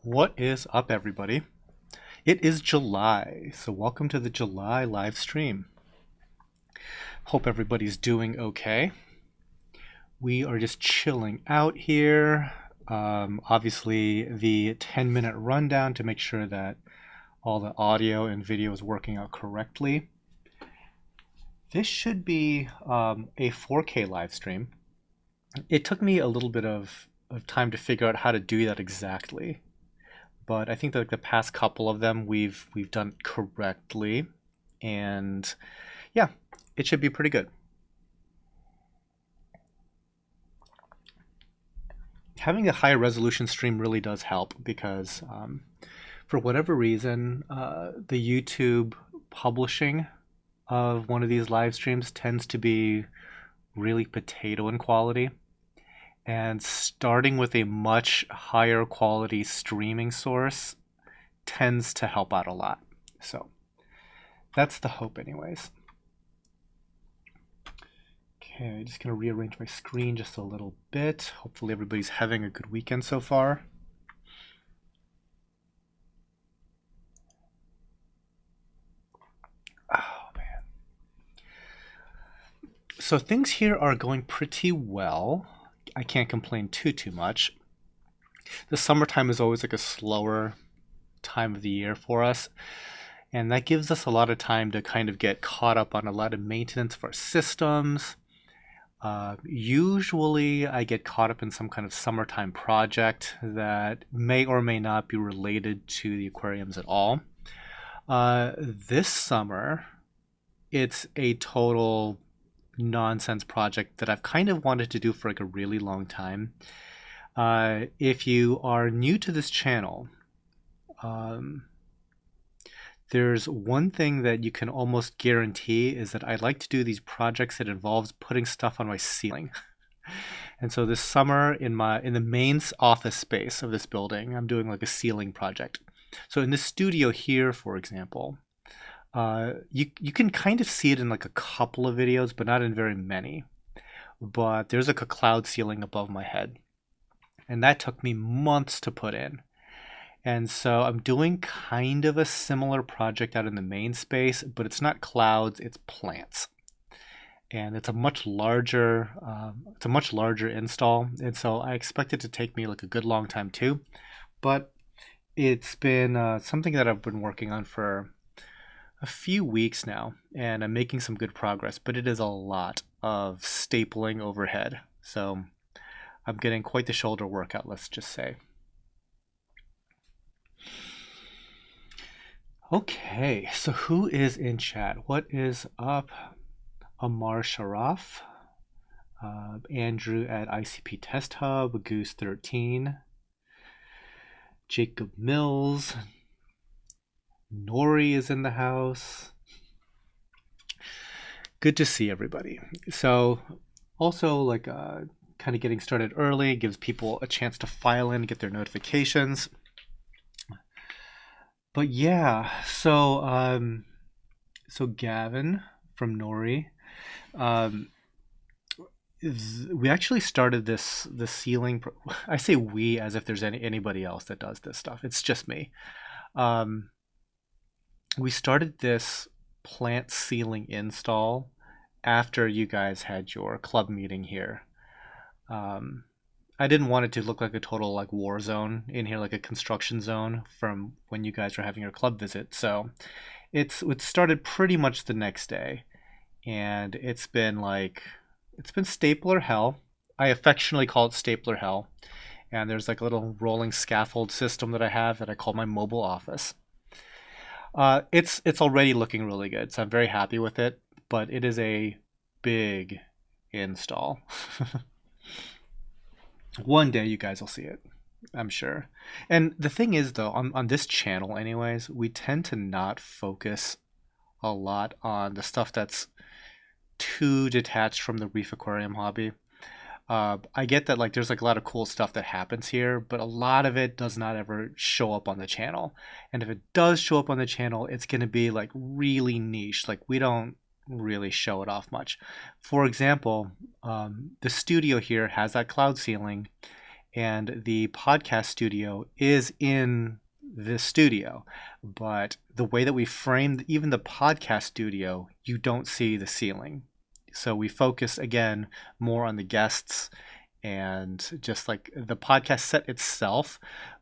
What is up, everybody? It is July, so welcome to the July live stream. Hope everybody's doing okay. We are just chilling out here. Obviously, the 10-minute rundown to make sure that all the audio and video is working out correctly. This should be a 4K live stream. It took me a little bit of time to figure out how to do that exactly. But I think that the past couple of them we've done correctly, and yeah, it should be pretty good. Having a high resolution stream really does help because for whatever reason, the YouTube publishing of one of these live streams tends to be really potato in quality. And starting with a much higher quality streaming source tends to help out a lot. So that's the hope anyways. Okay, just gonna rearrange my screen just a little bit. Hopefully everybody's having a good weekend so far. Oh man. So things here are going pretty well. I can't complain too much. The summertime is always like a slower time of the year for us, and that gives us a lot of time to kind of get caught up on a lot of maintenance of our systems. Usually I get caught up in some kind of summertime project that may or may not be related to the aquariums at all. This summer, it's a total nonsense project that I've kind of wanted to do for like a really long time. If you are new to this channel, there's one thing that you can almost guarantee is that I like to do these projects that involves putting stuff on my ceiling. And so this summer in the main office space of this building, I'm doing like a ceiling project. So in this studio here, for example, you can kind of see it in like a couple of videos, but not in very many. But there's like a cloud ceiling above my head, and that took me months to put in. And so I'm doing kind of a similar project out in the main space, but it's not clouds, it's plants. And it's a much larger install, and so I expect it to take me like a good long time too. But it's been something that I've been working on for a few weeks now, and I'm making some good progress, but it is a lot of stapling overhead. So I'm getting quite the shoulder workout, let's just say. Okay, so who is in chat? What is up? Amar Sharaf, Andrew at ICP Test Hub, Goose 13, Jacob Mills, Nori is in the house. Good to see everybody. So also like kind of getting started early gives people a chance to file in, get their notifications. But yeah, so Gavin from Nori, we actually started this the ceiling. I say we as if there's anybody else that does this stuff. It's just me. We started this plant ceiling install after you guys had your club meeting here. I didn't want it to look like a total like war zone in here, like a construction zone from when you guys were having your club visit. So it started pretty much the next day, and it's been stapler hell. I affectionately call it stapler hell. And there's like a little rolling scaffold system that I have that I call my mobile office. It's already looking really good, so I'm very happy with it. But it is a big install. One day you guys will see it, I'm sure. And the thing is, though, on this channel, anyways, we tend to not focus a lot on the stuff that's too detached from the reef aquarium hobby. I get that like there's like a lot of cool stuff that happens here, but a lot of it does not ever show up on the channel. And if it does show up on the channel, it's going to be like really niche. Like we don't really show it off much. For example, the studio here has that cloud ceiling, and the podcast studio is in the studio, but the way that we framed even the podcast studio, you don't see the ceiling. So we focus again more on the guests and just like the podcast set itself,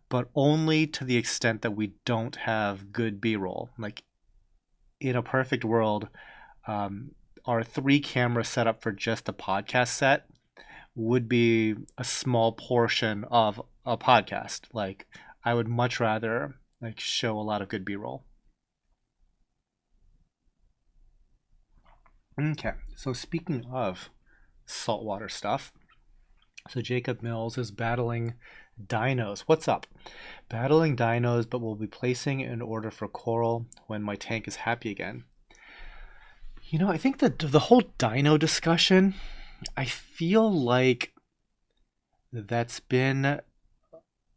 but only to the extent that we don't have good B-roll. Like in a perfect world, our 3 camera setup for just the podcast set would be a small portion of a podcast. Like I would much rather like show a lot of good B-roll. Okay, so speaking of saltwater stuff, so Jacob Mills is battling dinos. What's up? Battling dinos, but will be placing an order for coral when my tank is happy again. I think that the whole dino discussion, I feel like that's been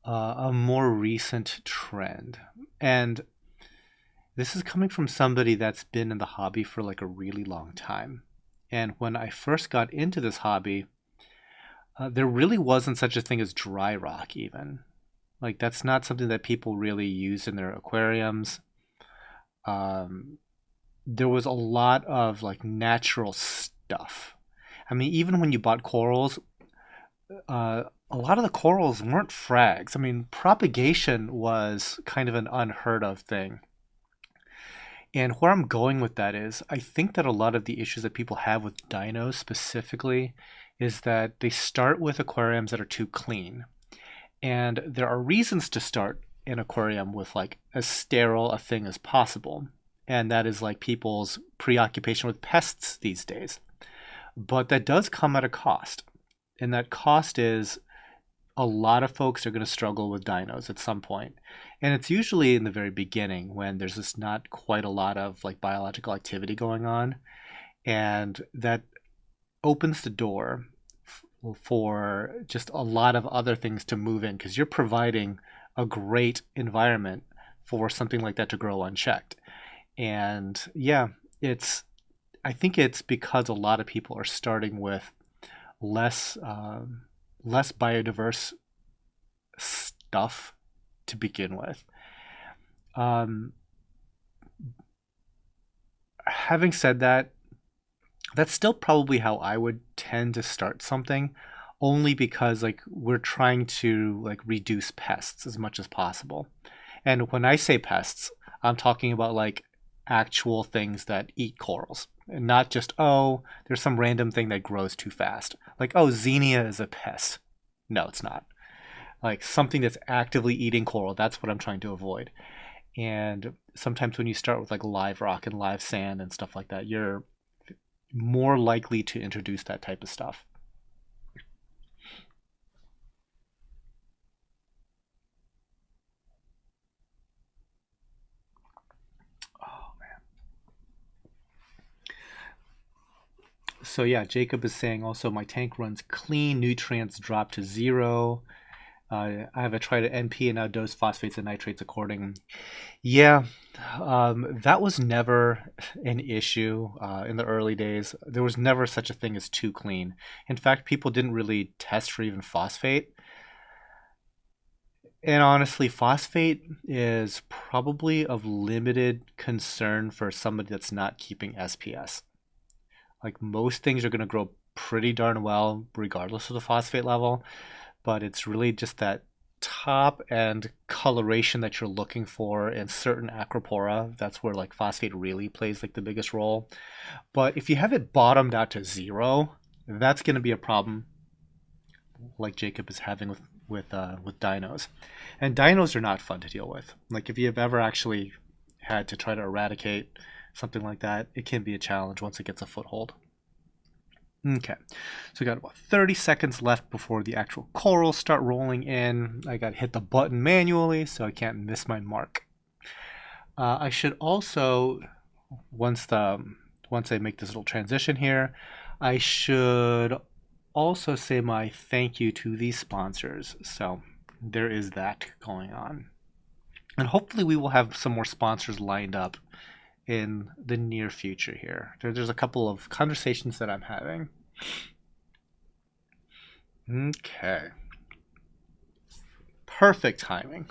a more recent trend. And this is coming from somebody that's been in the hobby for like a really long time. And when I first got into this hobby, there really wasn't such a thing as dry rock, even. Like, that's not something that people really use in their aquariums. Um, there was a lot of like natural stuff. I mean, even when you bought corals, a lot of the corals weren't frags. I mean, propagation was kind of an unheard of thing. And where I'm going with that is, I think that a lot of the issues that people have with dinos specifically is that they start with aquariums that are too clean. And there are reasons to start an aquarium with like as sterile a thing as possible. And that is like people's preoccupation with pests these days. But that does come at a cost. And that cost is a lot of folks are going to struggle with dinos at some point. And it's usually in the very beginning when there's just not quite a lot of like biological activity going on. And that opens the door for just a lot of other things to move in because you're providing a great environment for something like that to grow unchecked. And yeah, I think it's because a lot of people are starting with less less biodiverse stuff to begin with. Um, Having said that, that's still probably how I would tend to start something, only because like we're trying to like reduce pests as much as possible. And when I say pests, I'm talking about like actual things that eat corals, and not just, oh, there's some random thing that grows too fast. Like, oh, xenia is a pest. No, it's not. Like something that's actively eating coral, that's what I'm trying to avoid. And sometimes when you start with like live rock and live sand and stuff like that, you're more likely to introduce that type of stuff. Oh man. So yeah, Jacob is saying also my tank runs clean, nutrients drop to 0. I have a tried at NP and now dose phosphates and nitrates according. Yeah, that was never an issue in the early days. There was never such a thing as too clean. In fact, people didn't really test for even phosphate. And honestly, phosphate is probably of limited concern for somebody that's not keeping SPS. Like most things are going to grow pretty darn well regardless of the phosphate level, but it's really just that top and coloration that you're looking for in certain acropora. That's where like phosphate really plays like the biggest role. But if you have it bottomed out to 0, that's going to be a problem like Jacob is having with dinos. And dinos are not fun to deal with. Like if you've ever actually had to try to eradicate something like that, it can be a challenge once it gets a foothold. Okay, so we got about 30 seconds left before the actual corals start rolling in. I got to hit the button manually so I can't miss my mark. I should also, once I make this little transition here, I should also say my thank you to these sponsors. So there is that going on. And hopefully we will have some more sponsors lined up in the near future here. There's a couple of conversations that I'm having. Okay. Perfect timing.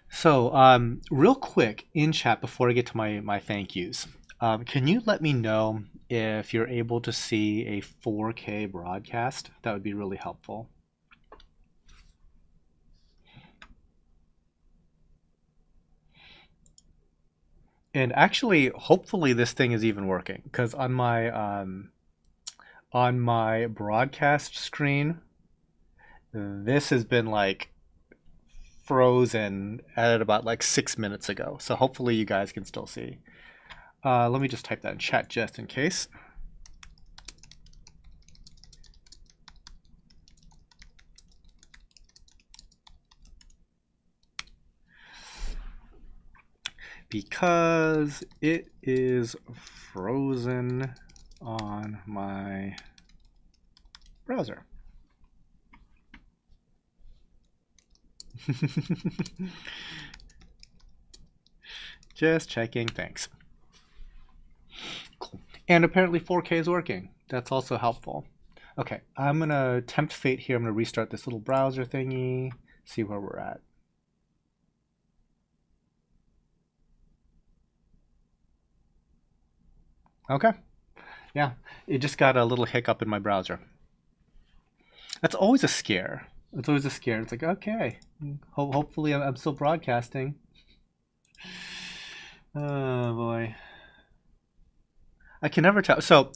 So, real quick in chat before I get to my thank yous, can you let me know if you're able to see a 4K broadcast? That would be really helpful. And actually, hopefully this thing is even working, because on my broadcast screen, this has been like frozen at about like 6 minutes ago. So hopefully you guys can still see. Let me just type that in chat just in case. Because it is frozen on my browser. Just checking, thanks. Cool. And apparently 4K is working. That's also helpful. Okay, I'm gonna tempt fate here. I'm gonna restart this little browser thingy, see where we're at. Okay, yeah, it just got a little hiccup in my browser. That's always a scare. It's always a scare. It's like, okay, hopefully I'm still broadcasting. Oh boy. I can never tell. So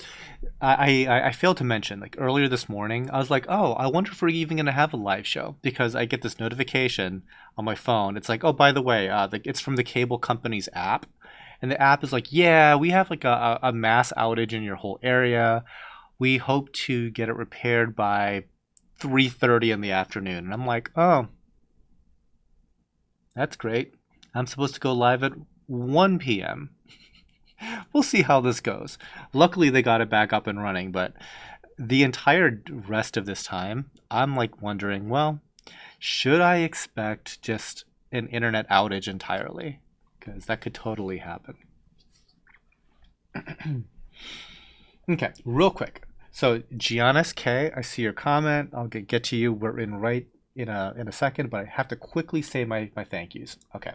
I failed to mention, like earlier this morning, I was like, oh, I wonder if we're even gonna have a live show, because I get this notification on my phone. It's like, oh, by the way, it's from the cable company's app, and the app is like, yeah, we have like a mass outage in your whole area. We hope to get it repaired by 3:30 in the afternoon. And I'm like, oh, that's great. I'm supposed to go live at 1 p.m. We'll see how this goes. Luckily, they got it back up and running, but the entire rest of this time, I'm like wondering, well, should I expect just an internet outage entirely? Because that could totally happen. Okay, real quick. So Giannis K, I see your comment. I'll get to you. We're in right in a second, but I have to quickly say my thank yous. Okay.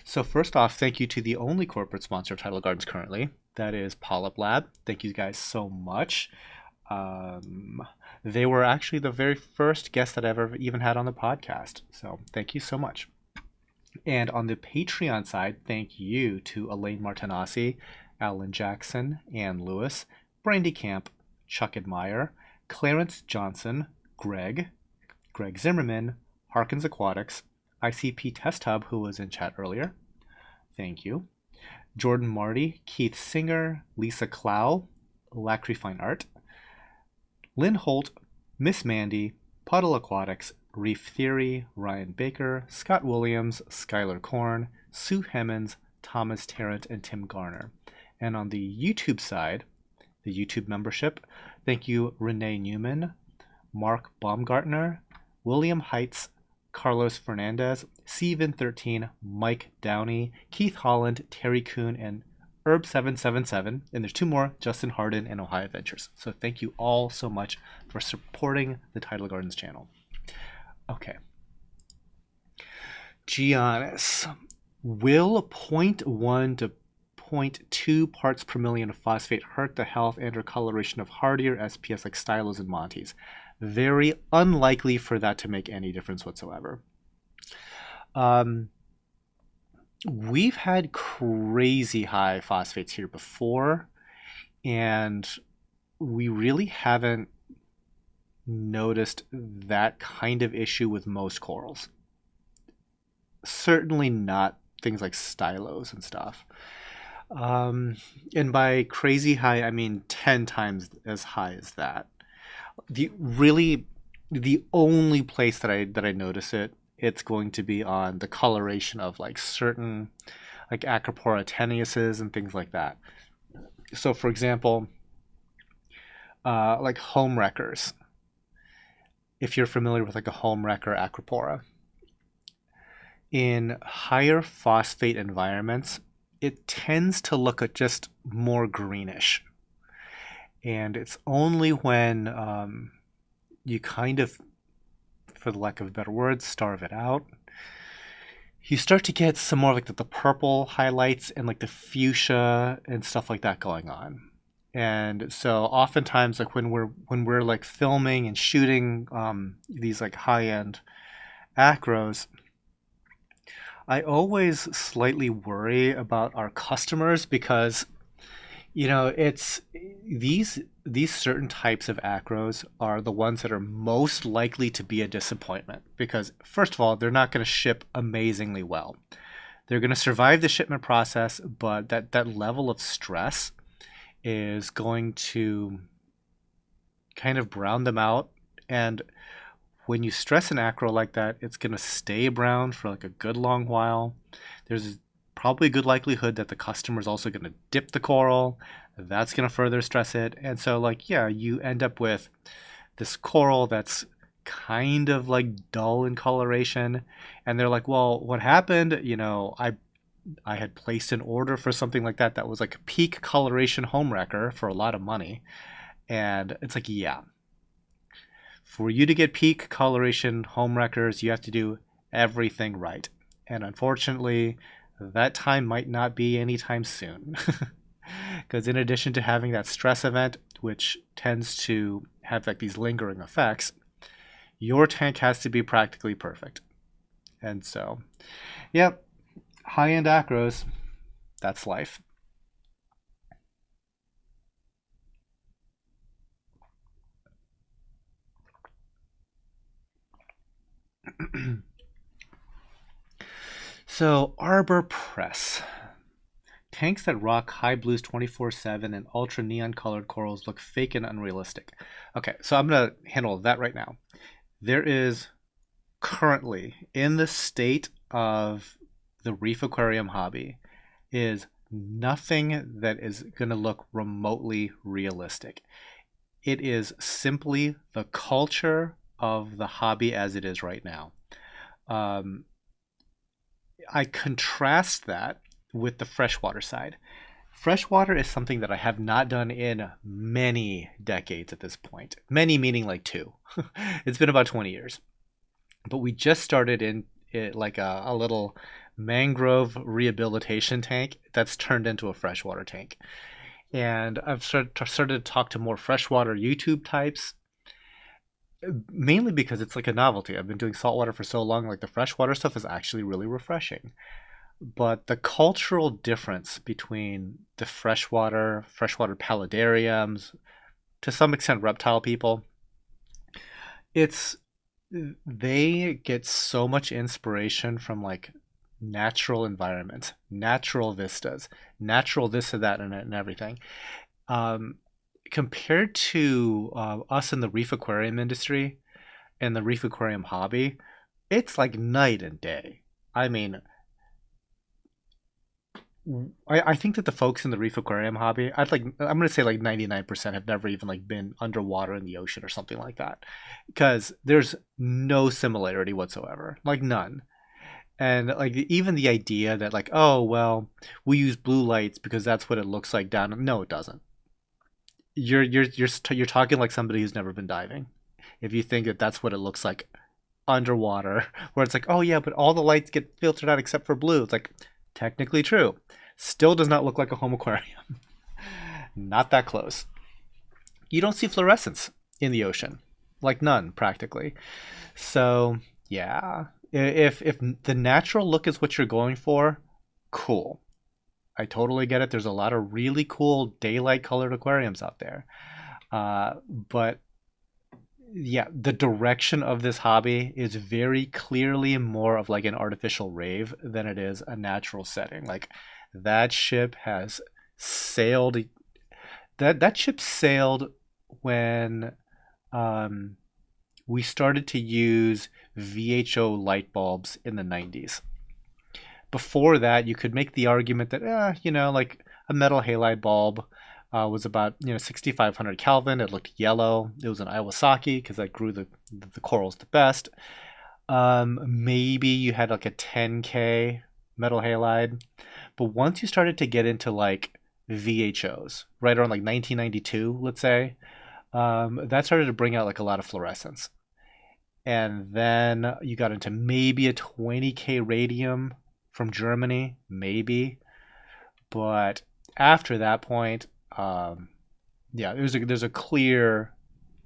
So first off, thank you to the only corporate sponsor of Tidal Gardens currently. That is Polyp Lab. Thank you guys so much. They were actually the very first guest that I've ever even had on the podcast. So thank you so much. And on the Patreon side, thank you to Elaine Martinassi, Alan Jackson, Ann Lewis, Brandy Camp, Chuck Admire, Clarence Johnson, Greg Zimmerman, Harkins Aquatics, ICP Test Hub, who was in chat earlier. Thank you. Jordan Marty, Keith Singer, Lisa Clow, Lacry Fine Art, Lynn Holt, Miss Mandy, Puddle Aquatics, Reef Theory, Ryan Baker, Scott Williams, Skylar Korn, Sue Hemmons, Thomas Tarrant, and Tim Garner. And on the YouTube side, the YouTube membership, thank you Renee Newman, Mark Baumgartner, William Heitz, Carlos Fernandez, Steven13, Mike Downey, Keith Holland, Terry Kuhn, and Herb777. And there's two more, Justin Harden and Ohio Ventures. So thank you all so much for supporting the Tidal Gardens channel. Okay. Giannis, will 0.1 to 0.2 parts per million of phosphate hurt the health and or coloration of hardier SPS like stylos and montes? Very unlikely for that to make any difference whatsoever. We've had crazy high phosphates here before, and we really haven't noticed that kind of issue with most corals. Certainly not things like stylos and stuff. And by crazy high, I mean 10 times as high as that. The only place that I notice it, it's going to be on the coloration of like certain like Acropora tenuises and things like that. So for example, like home wreckers. If you're familiar with like a home wrecker Acropora, in higher phosphate environments, it tends to look just more greenish. And it's only when you kind of for the lack of a better word, starve it out. You start to get some more like the purple highlights and like the fuchsia and stuff like that going on. And so oftentimes like when we're like filming and shooting these like high-end acros, I always slightly worry about our customers because it's these certain types of acros are the ones that are most likely to be a disappointment because first of all, they're not going to ship amazingly well. They're going to survive the shipment process, but that level of stress is going to kind of brown them out. And when you stress an acro like that, it's going to stay brown for like a good long while. There's probably a good likelihood that the customer is also going to dip the coral. That's going to further stress it. And so like, yeah, you end up with this coral that's kind of like dull in coloration. And they're like, well, what happened? I had placed an order for something like that was like a peak coloration home wrecker for a lot of money. And it's like, yeah, for you to get peak coloration home wreckers, you have to do everything right. And unfortunately, that time might not be anytime soon. Because in addition to having that stress event, which tends to have like these lingering effects, your tank has to be practically perfect. And so, yep, high-end acros, that's life. So, Arbor Press. Tanks that rock high blues 24/7 and ultra neon colored corals look fake and unrealistic. Okay, so I'm going to handle that right now. There is currently, in the state of the reef aquarium hobby, is nothing that is going to look remotely realistic. It is simply the culture of the hobby as it is right now. Um, I contrast that with the freshwater side. Freshwater is something that I have not done in many decades at this point. Many meaning like two. It's been about 20 years. But we just started in it like a little mangrove rehabilitation tank that's turned into a freshwater tank. And I've started to talk to more freshwater YouTube types, mainly because it's like a novelty. I've been doing saltwater for so long, like the freshwater stuff is actually really refreshing. But the cultural difference between the freshwater paludariums, to some extent reptile people, it's they get so much inspiration from like natural environments, natural vistas, natural this and that and everything. Um, Compared to us in the reef aquarium industry and the reef aquarium hobby, it's like night and day. I mean, I think that the folks in the reef aquarium hobby, I'm gonna say like 99% have never even like been underwater in the ocean or something like that, because there's no similarity whatsoever, like none. And like even the idea that like, oh well, we use blue lights because that's what it looks like down. No, it doesn't. You're talking like somebody who's never been diving. If you think that that's what it looks like underwater, where it's like, oh yeah, but all the lights get filtered out except for blue. It's like technically true. Still does not look like a home aquarium. Not that close. You don't see fluorescence in the ocean, like none practically. So yeah, if the natural look is what you're going for, cool. I totally get it. There's a lot of really cool daylight colored aquariums out there. But yeah, the direction of this hobby is very clearly more of like an artificial rave than it is a natural setting. Like that ship has sailed. That ship sailed when we started to use VHO light bulbs in the 90s. Before that, you could make the argument that, like a metal halide bulb was about 6,500 Kelvin. It looked yellow. It was an Iwasaki because that grew the corals the best. Maybe you had like a 10K metal halide, but once you started to get into like VHOs, right around like 1992, let's say, that started to bring out like a lot of fluorescence. And then you got into maybe a 20K radium from Germany, maybe. But after that point, yeah, there's a clear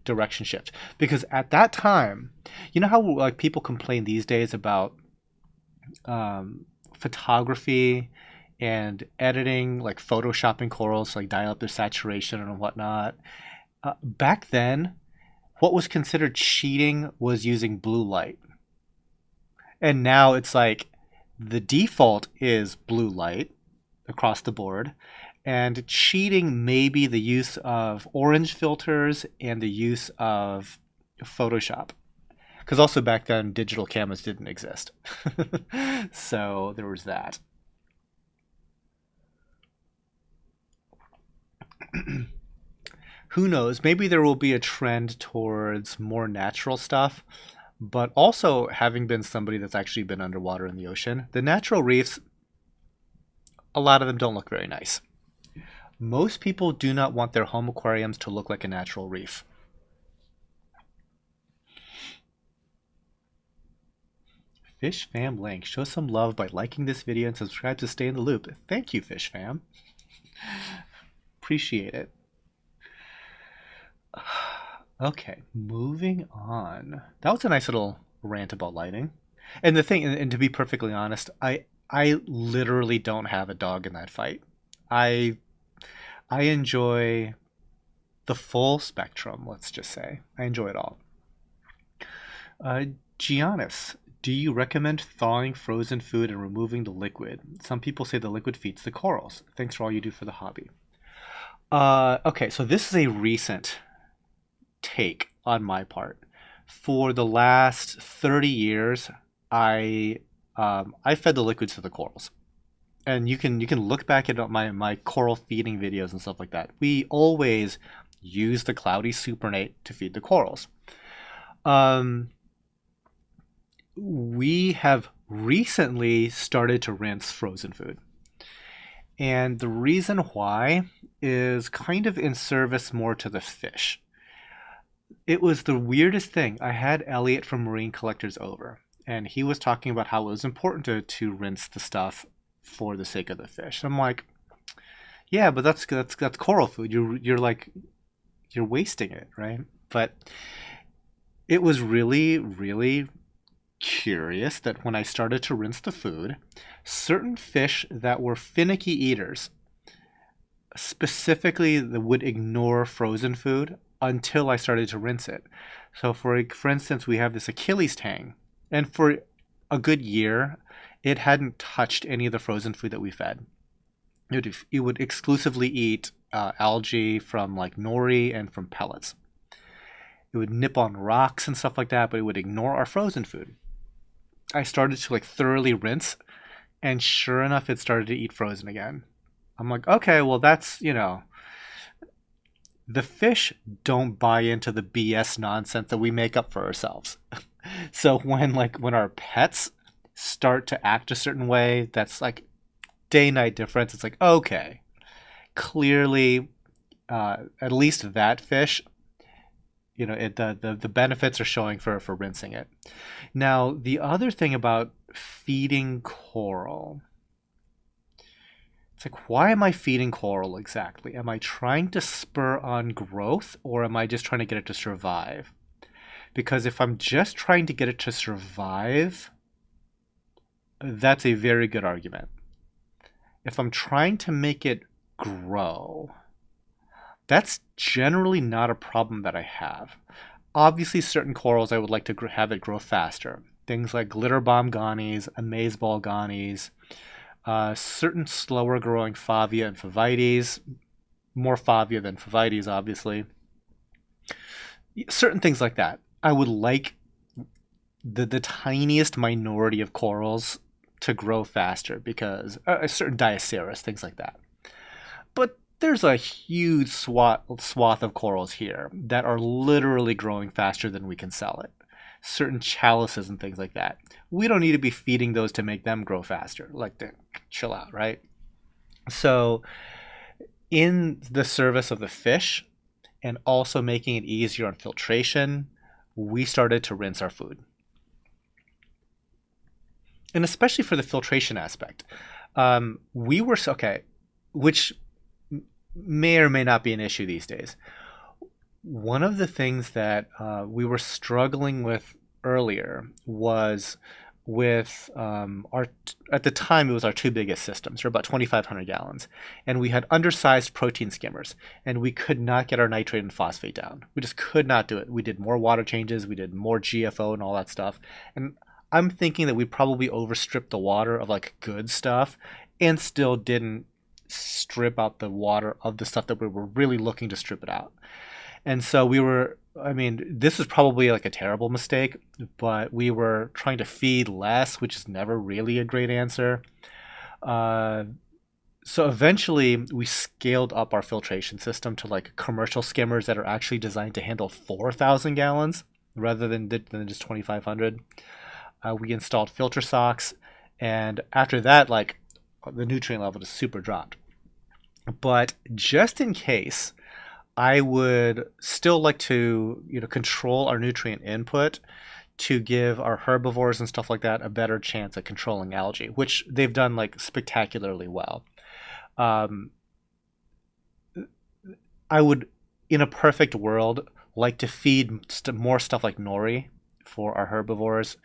direction shift because at that time, you know how like people complain these days about photography and editing, like photoshopping corals, to, like dial up their saturation and whatnot. Back then, what was considered cheating was using blue light, and now it's like the default is blue light across the board. And cheating may be the use of orange filters and the use of Photoshop. Because also back then, digital cameras didn't exist. So there was that. Who knows? Maybe there will be a trend towards more natural stuff. But also, having been somebody that's actually been underwater in the ocean, the natural reefs, a lot of them don't look very nice. Most people do not want their home aquariums to look like a natural reef. Fish Fam Link, show some love by liking this video and subscribe to stay in the loop. Thank you, Fish Fam. Appreciate it. Okay, moving on. That was a nice little rant about lighting. And the thing, and to be perfectly honest, I literally don't have a dog in that fight. I I enjoy the full spectrum, let's just say. I enjoy it all. Uh, Giannis, do you recommend thawing frozen food and removing the liquid? Some people say the liquid feeds the corals. Thanks for all you do for the hobby. Okay, so this is a recent take on my part. For the last 30 years, I fed the liquids to the corals. And you can look back at my coral feeding videos and stuff like that. We always use the cloudy supernate to feed the corals. Um, we have recently started to rinse frozen food. And the reason why is kind of in service more to the fish. It was the weirdest thing. I had Elliot from Marine Collectors over, and he was talking about how it was important to rinse the stuff for the sake of the fish. I'm like, yeah, but that's coral food. You're like you're wasting it, right? But it was really, really curious that when I started to rinse the food, certain fish that were finicky eaters specifically that would ignore frozen food until I started to rinse it. So for instance, we have this Achilles tang, and for a good year, it hadn't touched any of the frozen food that we fed. It would exclusively eat algae from like nori and from pellets. It would nip on rocks and stuff like that, but it would ignore our frozen food. I started to like thoroughly rinse, and sure enough, it started to eat frozen again. I'm like, okay, well, the fish don't buy into the BS nonsense that we make up for ourselves. So when our pets start to act a certain way, that's like day night difference. It's like, okay, clearly, at least that fish, the benefits are showing for rinsing it. Now, the other thing about feeding coral, it's like, why am I feeding coral exactly? Am I trying to spur on growth, or am I just trying to get it to survive? Because if I'm just trying to get it to survive, that's a very good argument. If I'm trying to make it grow, that's generally not a problem that I have. Obviously, certain corals I would like to have it grow faster. Things like glitter bomb gonnies, amazeball gonnies, certain slower growing favia and favites, more favia than favites, obviously. Certain things like that. I would like the tiniest minority of corals to grow faster because a certain Diaceras, things like that. But there's a huge swath of corals here that are literally growing faster than we can sell it. Certain chalices and things like that. We don't need to be feeding those to make them grow faster. Like, chill out, right? So, in the service of the fish and also making it easier on filtration, we started to rinse our food. And especially for the filtration aspect. We were, okay, which may or may not be an issue these days. One of the things that we were struggling with earlier was with at the time, it was our two biggest systems, or about 2,500 gallons. And we had undersized protein skimmers, and we could not get our nitrate and phosphate down. We just could not do it. We did more water changes, we did more GFO and all that stuff. And I'm thinking that we probably overstripped the water of like good stuff and still didn't strip out the water of the stuff that we were really looking to strip it out. And so we were, I mean, this is probably like a terrible mistake, but we were trying to feed less, which is never really a great answer. Uh, so eventually we scaled up our filtration system to like commercial skimmers that are actually designed to handle 4,000 gallons rather than just 2,500. We installed filter socks, and after that, like the nutrient level just super dropped. But just in case, I would still like to, control our nutrient input to give our herbivores and stuff like that a better chance at controlling algae, which they've done like spectacularly well. Um, I would, in a perfect world, like to feed more stuff like nori for our herbivores,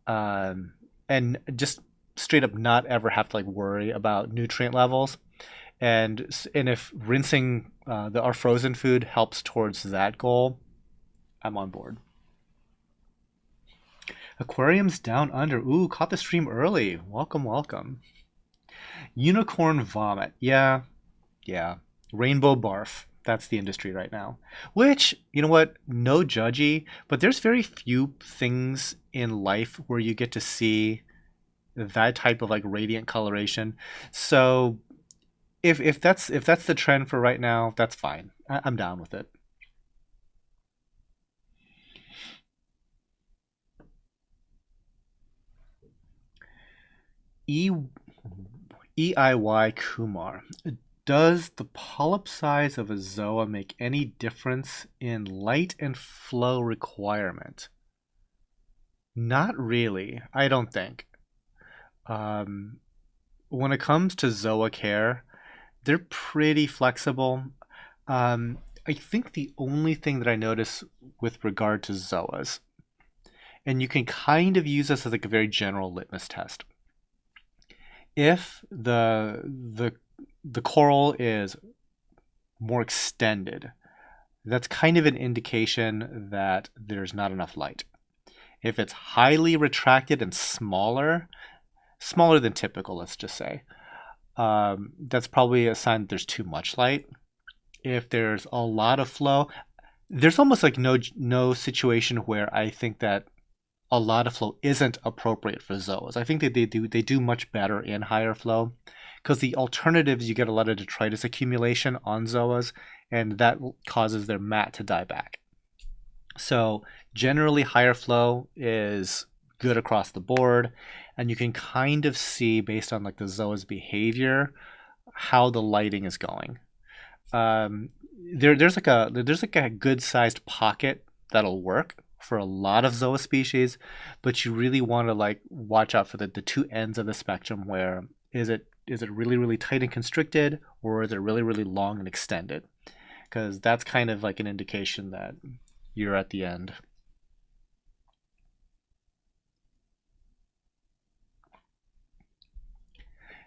and just straight up not ever have to like worry about nutrient levels. And if rinsing our frozen food helps towards that goal, I'm on board. Aquariums down under. Ooh, caught the stream early. Welcome, welcome. Unicorn vomit. Yeah, yeah. Rainbow barf. That's the industry right now. Which, you know what? No judgy, but there's very few things in life where you get to see that type of like radiant coloration. So if that's the trend for right now, that's fine. I'm down with it. E EIY Kumar. Does the polyp size of a zoa make any difference in light and flow requirement? Not really, I don't think. Um, when it comes to zoa care, they're pretty flexible. I think the only thing that I notice with regard to zoas, and you can kind of use this as like a very general litmus test. If the coral is more extended, that's kind of an indication that there's not enough light. If it's highly retracted and smaller than typical, let's just say, that's probably a sign that there's too much light. If there's a lot of flow, there's almost like no situation where I think that a lot of flow isn't appropriate for zoas. I think that they do much better in higher flow because the alternatives, you get a lot of detritus accumulation on zoas, and that causes their mat to die back. So generally higher flow is good across the board, and you can kind of see based on like the zoa's behavior how the lighting is going. Um, there's like a good sized pocket that'll work for a lot of zoa species, but you really want to like watch out for the two ends of the spectrum where is it really really tight and constricted, or is it really really long and extended? Because that's kind of like an indication that you're at the end.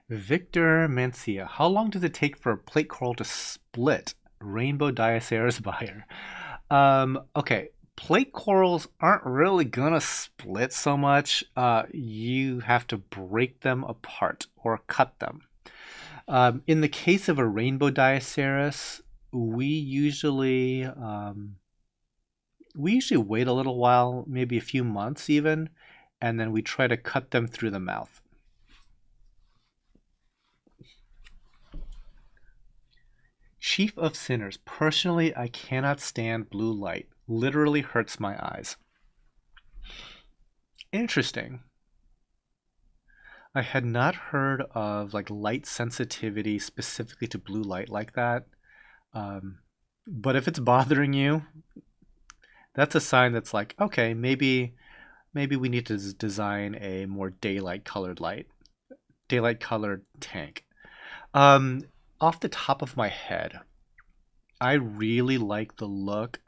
Victor Mancia, how long does it take for a plate coral to split? Rainbow Diaceras buyer. Okay, plate corals aren't really gonna split so much. You have to break them apart or cut them. In the case of a rainbow Diaceras, we usually we usually wait a little while, maybe a few months even, and then we try to cut them through the mouth. Chief of Sinners. Personally, I cannot stand blue light. Literally hurts my eyes. Interesting. I had not heard of like light sensitivity specifically to blue light like that. Um, but if it's bothering you, That's a sign that's like, okay, maybe we need to design a more daylight colored tank. Um, Off the top of my head, I really like the look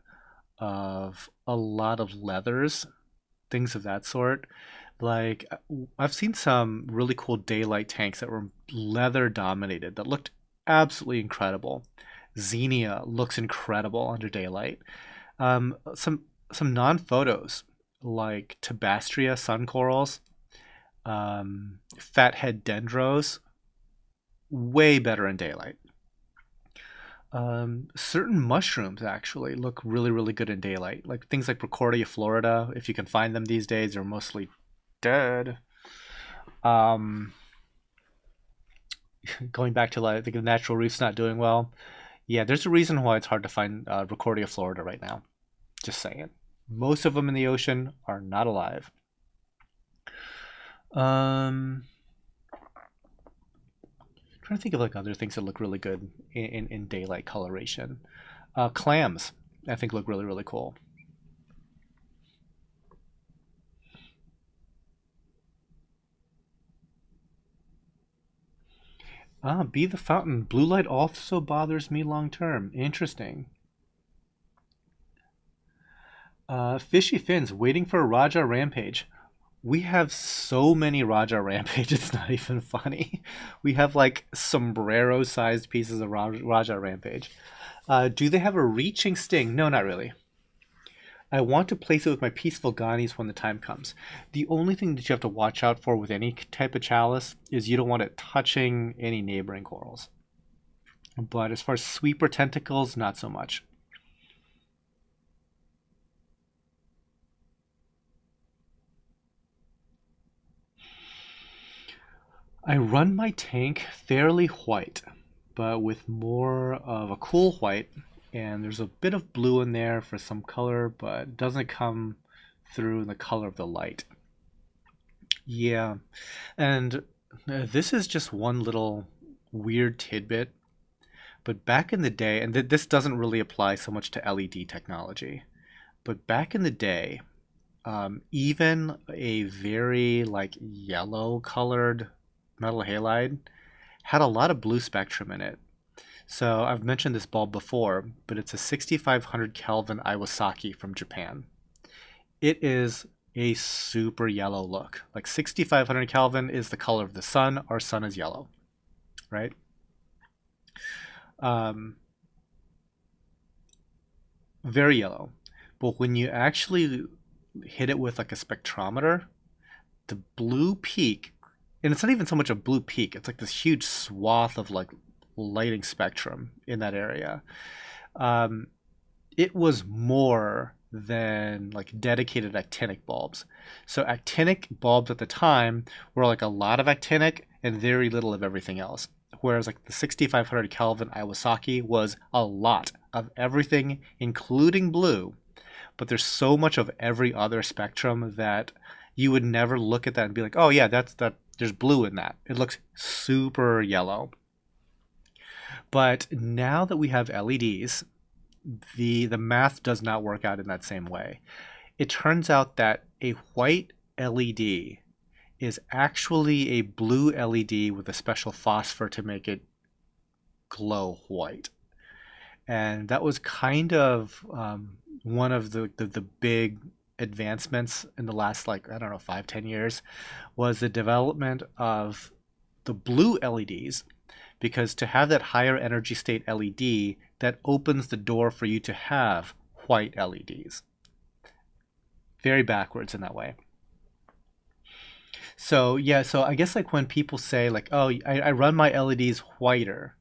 of a lot of leathers, things of that sort. Like I've seen some really cool daylight tanks that were leather dominated that looked absolutely incredible. Xenia looks incredible under daylight. Some non-photos like Tabastria sun corals, fathead dendros, way better in daylight. Certain mushrooms actually look really, really good in daylight. Like things like Precordia florida, if you can find them these days, they're mostly dead. Um, Going back to like the natural reef's not doing well. Yeah, there's a reason why it's hard to find Precordia florida right now. Just saying. Most of them in the ocean are not alive. Um, Trying to think of like other things that look really good in daylight coloration. Clams, I think, look really, really cool. Ah, Be the Fountain. Blue light also bothers me long term. Interesting. Fishy Fins, waiting for a Raja Rampage. We have so many Raja Rampage, it's not even funny. We have like sombrero sized pieces of Raja Rampage. Do they have a reaching sting? No, not really. I want to place it with my peaceful Ganies when the time comes. The only thing that you have to watch out for with any type of chalice is you don't want it touching any neighboring corals. But as far as sweeper tentacles, not so much. I run my tank fairly white, but with more of a cool white, and there's a bit of blue in there for some color, but it doesn't come through in the color of the light. Yeah, and this is just one little weird tidbit, but back in the day, and this doesn't really apply so much to LED technology, but back in the day, even a very like yellow colored metal halide had a lot of blue spectrum in it. So I've mentioned this bulb before, but it's a 6500 Kelvin Iwasaki from Japan. It is a super yellow look. Like 6500 Kelvin is the color of the sun. Our sun is yellow, right? Um, very yellow. But when you actually hit it with like a spectrometer, the blue peak, and it's not even so much a blue peak, it's like this huge swath of like lighting spectrum in that area. Um, it was more than like dedicated actinic bulbs. So actinic bulbs at the time were like a lot of actinic and very little of everything else. Whereas like the 6500 Kelvin Iwasaki was a lot of everything, including blue. But there's so much of every other spectrum that you would never look at that and be like, oh yeah, that's that. There's blue in that. It looks super yellow. But now that we have LEDs, the math does not work out in that same way. It turns out that a white LED is actually a blue LED with a special phosphor to make it glow white. And that was kind of one of the big advancements in the last, like, I don't know, 5, 10 years, was the development of the blue LEDs, because to have that higher energy state LED, that opens the door for you to have white LEDs. Very backwards in that way. So yeah, so I guess like when people say like, oh, I run my LEDs whiter,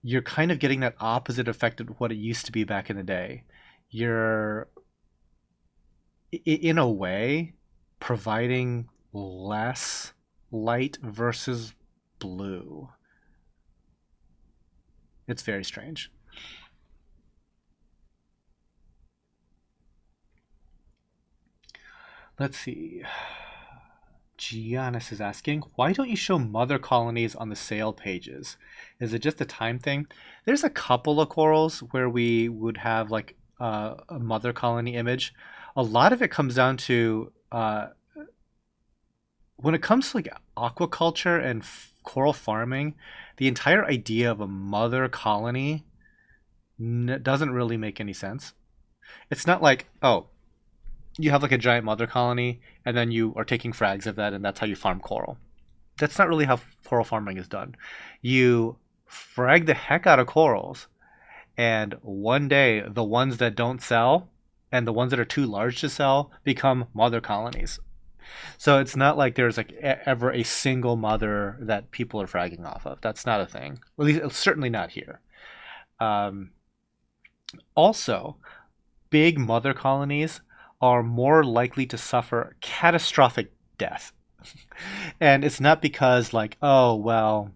you're kind of getting that opposite effect of what it used to be back in the day. You're in a way providing less light versus blue. It's very strange. Let's see. Giannis is asking, why don't you show mother colonies on the sale pages? Is it just a time thing? There's a couple of corals where we would have like a mother colony image. A lot of it comes down to when it comes to like aquaculture and coral farming, the entire idea of a mother colony doesn't really make any sense. It's not like, oh, you have like a giant mother colony and then you are taking frags of that and that's how you farm coral. That's not really how coral farming is done. You frag the heck out of corals, and one day the ones that don't sell and the ones that are too large to sell become mother colonies. So it's not like there's like ever a single mother that people are fragging off of. That's not a thing. At least certainly not here. Um, Also, big mother colonies are more likely to suffer catastrophic death. And it's not because like, oh, well,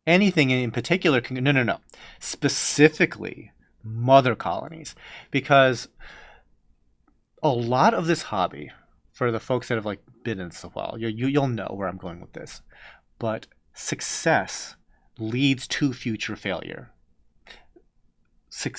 anything in particular can, no, no, no. Specifically mother colonies, because a lot of this hobby, for the folks that have like been in this a while, you'll know where I'm going with this. But success leads to future failure.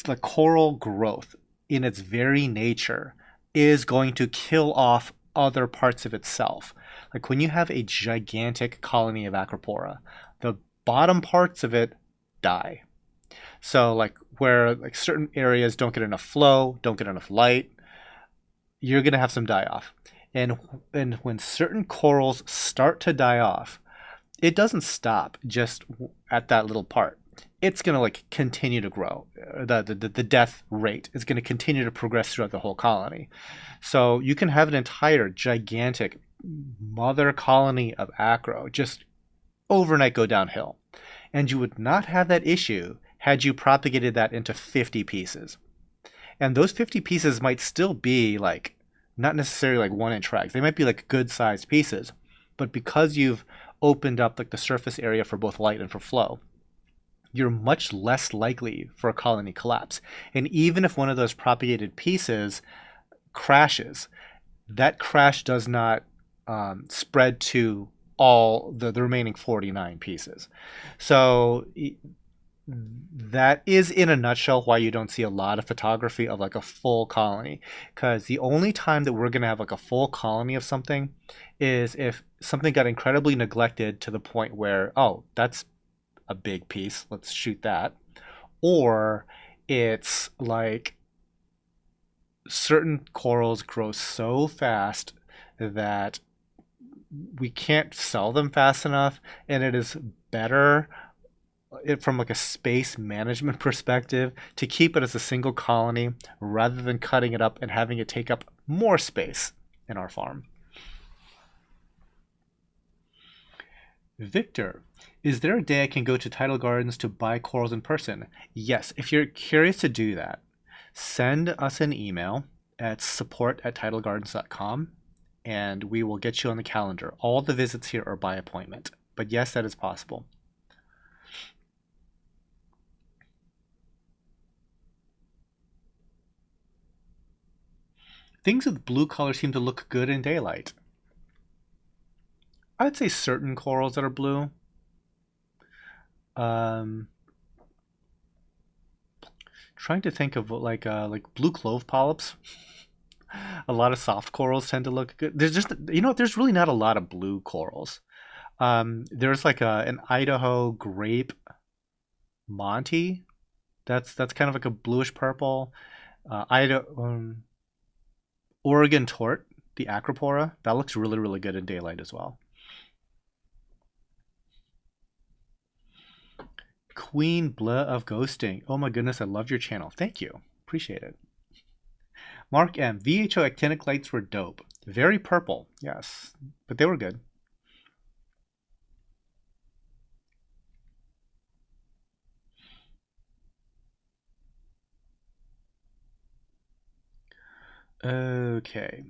Like coral growth in its very nature is going to kill off other parts of itself. Like when you have a gigantic colony of Acropora, the bottom parts of it die. So like where like certain areas don't get enough flow, don't get enough light, you're going to have some die off. And when certain corals start to die off, it doesn't stop just at that little part. It's going to like continue to grow. The death rate is going to continue to progress throughout the whole colony. So you can have an entire gigantic mother colony of acro just overnight go downhill. And you would not have that issue had you propagated that into 50 pieces. And those 50 pieces might still be like not necessarily like 1 inch frags. They might be like good sized pieces. But because you've opened up like the surface area for both light and for flow, you're much less likely for a colony collapse. And even if one of those propagated pieces crashes, that crash does not spread to all the remaining 49 pieces. So that is in a nutshell why you don't see a lot of photography of like a full colony, because the only time that we're going to have like a full colony of something is if something got incredibly neglected to the point where, oh, that's a big piece, let's shoot that. Or it's like certain corals grow so fast that we can't sell them fast enough, and it is better from like a space management perspective to keep it as a single colony rather than cutting it up and having it take up more space in our farm. Victor, is there a day I can go to Tidal Gardens to buy corals in person? Yes, if you're curious to do that, send us an email at support@tidalgardens.com and we will get you on the calendar. All the visits here are by appointment, but yes, that is possible. Things with blue color seem to look good in daylight. I would say certain corals that are blue. Um, Trying to think of like blue clove polyps. A lot of soft corals tend to look good. There's just there's really not a lot of blue corals. There's like an Idaho grape Monty. That's kind of like a bluish purple. Idaho Oregon tort, the Acropora, that looks really really good in daylight as well. Queen Blah of Ghosting. Oh my goodness, I love your channel. Thank you. Appreciate it. Mark M. VHO actinic lights were dope. Very purple, yes, but they were good. Okay.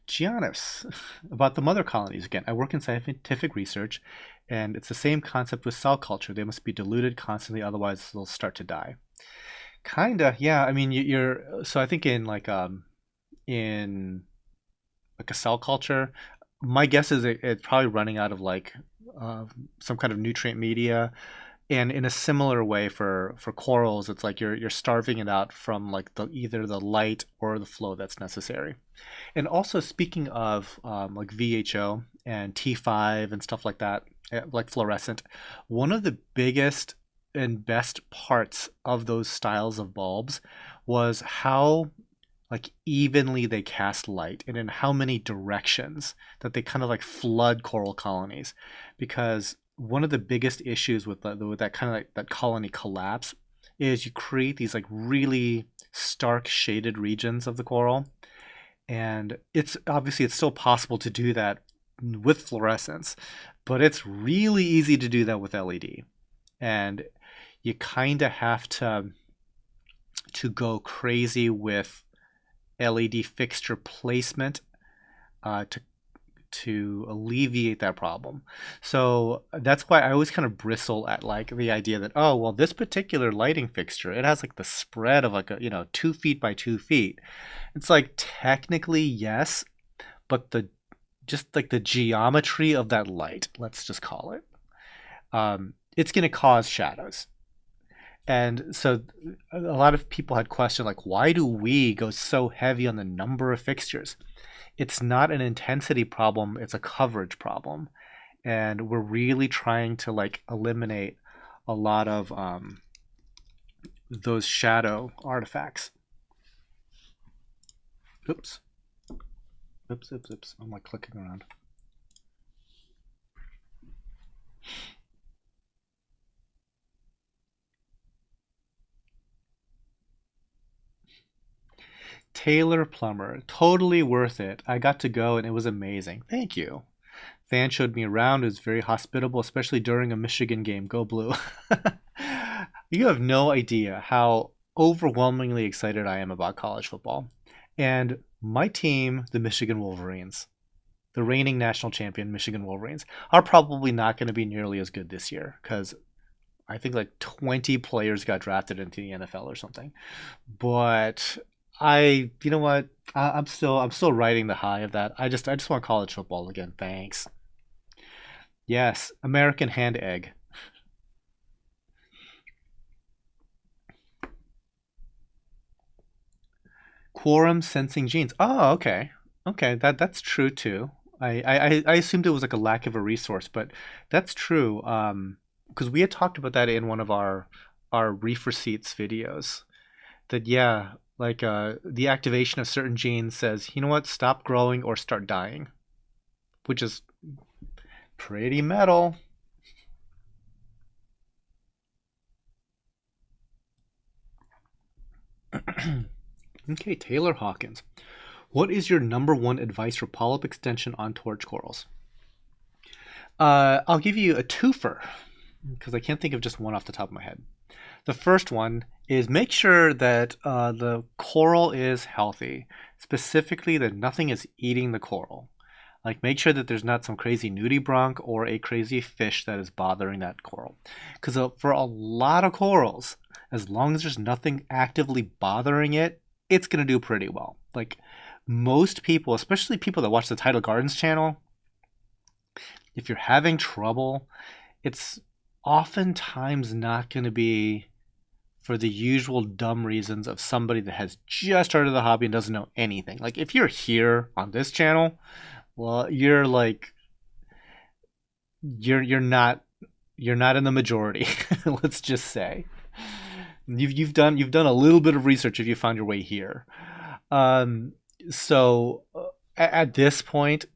Giannis, about the mother colonies again. I work in scientific research, and it's the same concept with cell culture. They must be diluted constantly, otherwise they'll start to die. Kinda, yeah. I mean, you're so I think in like a cell culture, my guess is it's probably running out of like uh, some kind of nutrient media. And in a similar way for corals, it's like you're starving it out from like the either the light or the flow that's necessary. And also speaking of like VHO and T5 and stuff like that, like fluorescent, one of the biggest and best parts of those styles of bulbs was how like evenly they cast light and in how many directions that they kind of like flood coral colonies. Because one of the biggest issues with that kind of like that colony collapse is you create these like really stark shaded regions of the coral, and it's obviously it's still possible to do that with fluorescence, but it's really easy to do that with LED. And you kind of have to go crazy with LED fixture placement to alleviate that problem. So that's why I always kind of bristle at like the idea that, oh well, this particular lighting fixture, it has like the spread of like a 2 feet by 2 feet. It's like technically yes, but the just like the geometry of that light, let's just call it, it's going to cause shadows. And so a lot of people had questioned like, why do we go so heavy on the number of fixtures? It's not an intensity problem, it's a coverage problem. And we're really trying to like eliminate a lot of those shadow artifacts. Oops. Oops, oops, oops. I'm like clicking around. Taylor Plumber, totally worth it. I got to go and it was amazing. Thank you. Fan showed me around. It was very hospitable, especially during a Michigan game. Go Blue. You have no idea how overwhelmingly excited I am about college football. And my team, the Michigan Wolverines, the reigning national champion Michigan Wolverines, are probably not going to be nearly as good this year because I think like 20 players got drafted into the NFL or something. But you know what? I'm still riding the high of that. I just want college football again. Thanks. Yes, American hand egg. Quorum sensing genes. Oh, okay. Okay, that's true too. I assumed it was like a lack of a resource, but that's true. Because we had talked about that in one of our reef receipts videos. That yeah, like the activation of certain genes says, you know what, stop growing or start dying, which is pretty metal. Okay, Taylor Hawkins. What is your number one advice for polyp extension on torch corals? I'll give you a twofer because I can't think of just one off the top of my head. The first one is make sure that the coral is healthy, specifically that nothing is eating the coral. Like make sure that there's not some crazy nudibranch or a crazy fish that is bothering that coral. Because for a lot of corals, as long as there's nothing actively bothering it, it's going to do pretty well. Like most people, especially people that watch the Tidal Gardens channel, if you're having trouble, it's oftentimes not going to be for the usual dumb reasons of somebody that has just started the hobby and doesn't know anything. Like if you're here on this channel, well, you're like you're not you're not in the majority. Let's just say you've done a little bit of research if you found your way here. Um, so at this point,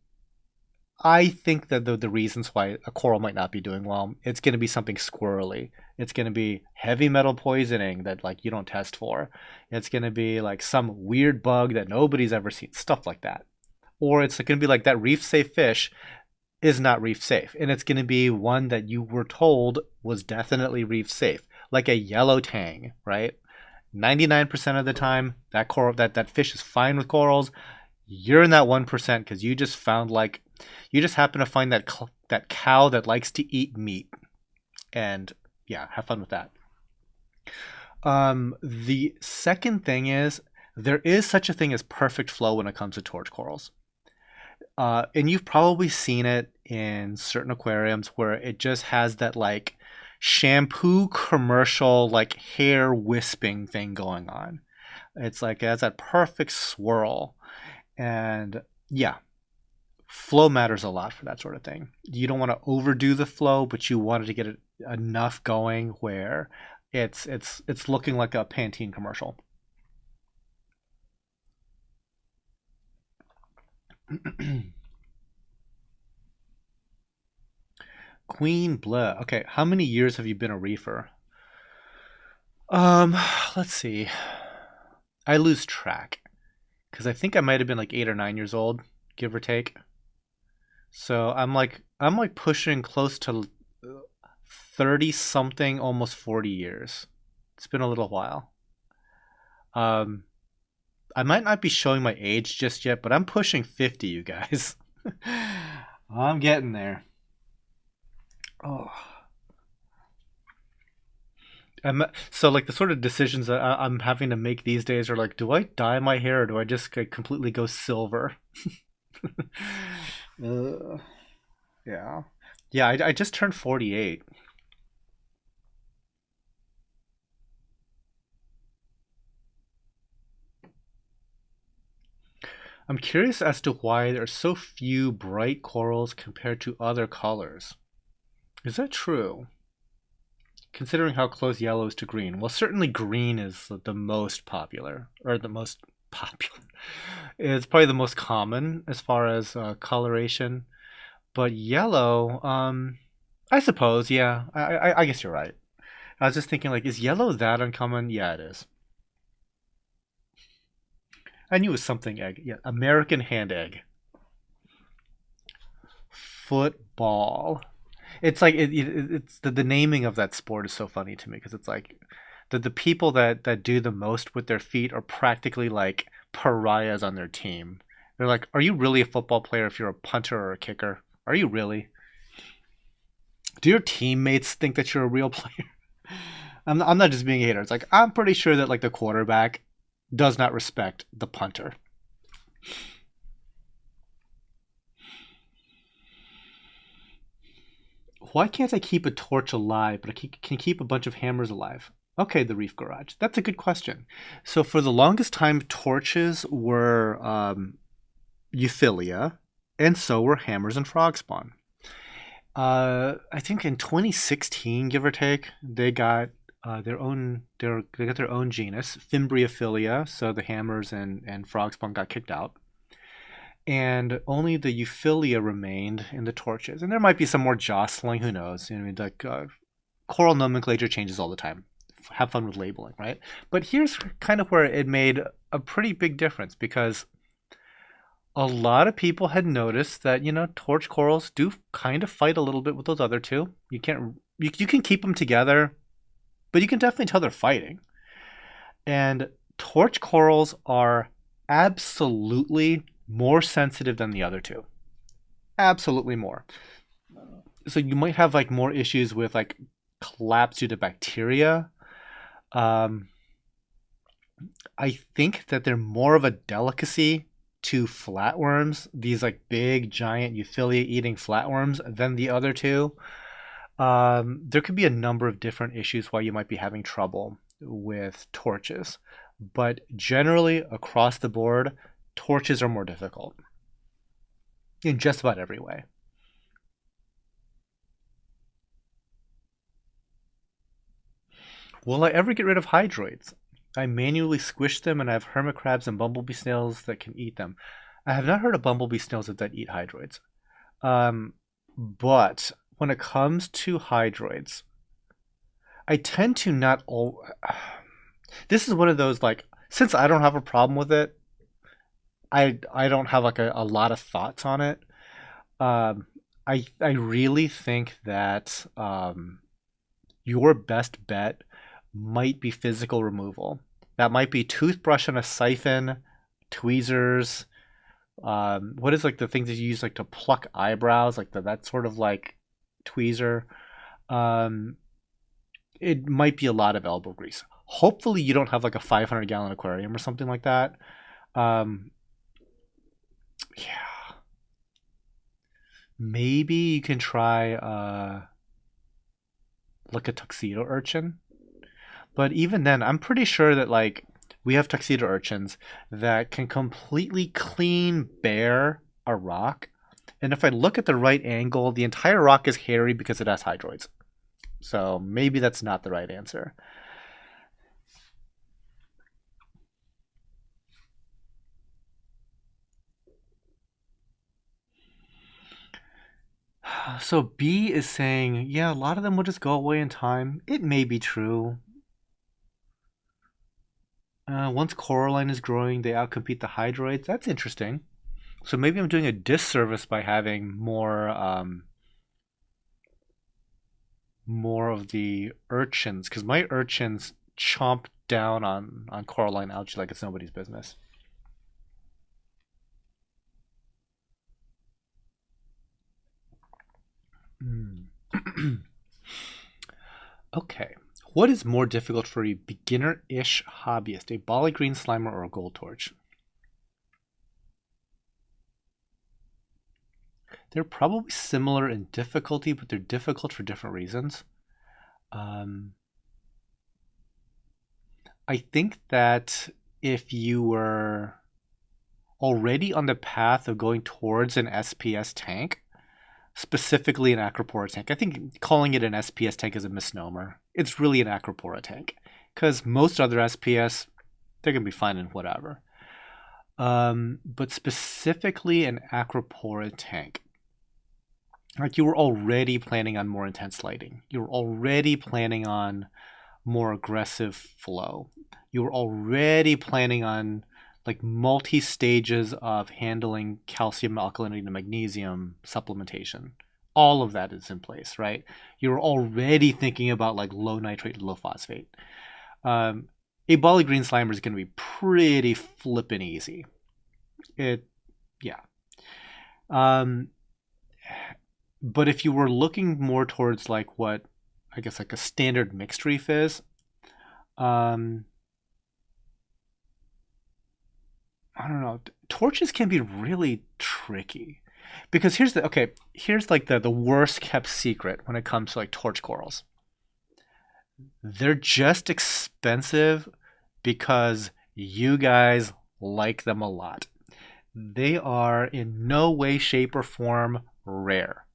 I think that the reasons why a coral might not be doing well, it's going to be something squirrely. It's going to be heavy metal poisoning that like you don't test for. It's going to be like some weird bug that nobody's ever seen, stuff like that. Or it's going to be like that reef safe fish is not reef safe, and it's going to be one that you were told was definitely reef safe, like a yellow tang, right? 99% of the time, that coral that fish is fine with corals. You're in that 1% because you just found like you just happen to find that cow that likes to eat meat, and yeah, have fun with that. The second thing is there is such a thing as perfect flow when it comes to torch corals. And you've probably seen it in certain aquariums where it just has that like shampoo commercial like hair wisping thing going on. It's like it has that perfect swirl. And yeah, flow matters a lot for that sort of thing. You don't want to overdo the flow, but you wanted to get it enough going where it's looking like a Pantene commercial. Queen Bleu. Okay, how many years have you been a reefer? Um, let's see. I lose track because I think I might have been like 8 or 9 years old, give or take. So I'm like pushing close to 30 something, almost 40 years. It's been a little while. Um, I might not be showing my age just yet, but I'm pushing 50, you guys. I'm getting there. Oh. So like the sort of decisions that I'm having to make these days are like, do I dye my hair or do I just like, completely go silver? Yeah. Yeah, I just turned 48. I'm curious as to why there are so few bright corals compared to other colors. Is that true? Considering how close yellow is to green. Well, certainly green is the most popular, or the most popular. It's probably the most common as far as coloration. But yellow, I suppose, yeah. I guess you're right. I was just thinking, like, is yellow that uncommon? Yeah, it is. I knew it was something egg. Yeah, American hand egg. Football. It's like it's the naming of that sport is so funny to me because it's like the people that do the most with their feet are practically like pariahs on their team. They're like, are you really a football player if you're a punter or a kicker? Are you really? Do your teammates think that you're a real player? I'm not just being a hater. It's like I'm pretty sure that like the quarterback does not respect the punter. Why can't I keep a torch alive, but can keep a bunch of hammers alive? Okay, the Reef Garage. That's a good question. So for the longest time, torches were euphilia, and so were hammers and frog spawn. I think in 2016, give or take, they got they got their own genus, Fimbriophilia. So the hammers and frog spawn got kicked out, and only the euphilia remained in the torches. And there might be some more jostling. Who knows? I mean, like coral nomenclature changes all the time. Have fun with labeling, right? But here's kind of where it made a pretty big difference because a lot of people had noticed that torch corals do kind of fight a little bit with those other two. You can keep them together, but you can definitely tell they're fighting. And torch corals are absolutely more sensitive than the other two. Absolutely more. So you might have like more issues with like collapse due to bacteria. Um, I think that they're more of a delicacy to flatworms, these like big giant euphilia eating flatworms, than the other two. There could be a number of different issues why you might be having trouble with torches, but generally across the board, torches are more difficult in just about every way. Will I ever get rid of hydroids? I manually squish them and I have hermit crabs and bumblebee snails that can eat them. I have not heard of bumblebee snails that eat hydroids. Um, but when it comes to hydroids, I tend to not all. This is one of those like since I don't have a problem with it, I don't have like a lot of thoughts on it. Um, I really think that your best bet might be physical removal. That might be toothbrush and a siphon, tweezers. What is like the things that you use like to pluck eyebrows, like that sort of like tweezer. Um, it might be a lot of elbow grease. Hopefully, you don't have like a 500-gallon aquarium or something like that. Um, yeah, maybe you can try. like a tuxedo urchin. But even then, I'm pretty sure that like we have tuxedo urchins that can completely clean bare a rock. And if I look at the right angle, the entire rock is hairy because it has hydroids. So maybe that's not the right answer. So B is saying, yeah, a lot of them will just go away in time. It may be true. Once coralline is growing, they outcompete the hydroids. That's interesting. So maybe I'm doing a disservice by having more of the urchins, because my urchins chomp down on coralline algae like it's nobody's business. Mm. Okay. What is more difficult for a beginner-ish hobbyist, a bally green slimer or a gold torch? They're probably similar in difficulty, but they're difficult for different reasons. Um, I think that if you were already on the path of going towards an SPS tank, specifically an acropora tank, I think calling it an SPS tank is a misnomer. It's really an acropora tank because most other SPS, they're going to be fine in whatever. But specifically an acropora tank, like you were already planning on more intense lighting. You were already planning on more aggressive flow. You were already planning on like multi stages of handling calcium, alkalinity, and magnesium supplementation. All of that is in place, right? You're already thinking about like low nitrate and low phosphate. Um, a Bali green slimer is going to be pretty flippin' easy. It, yeah. Um, but if you were looking more towards like what I guess like a standard mixed reef is, um, I don't know. Torches can be really tricky because here's like the worst kept secret when it comes to like torch corals. They're just expensive because you guys like them a lot. They are in no way, shape, or form rare.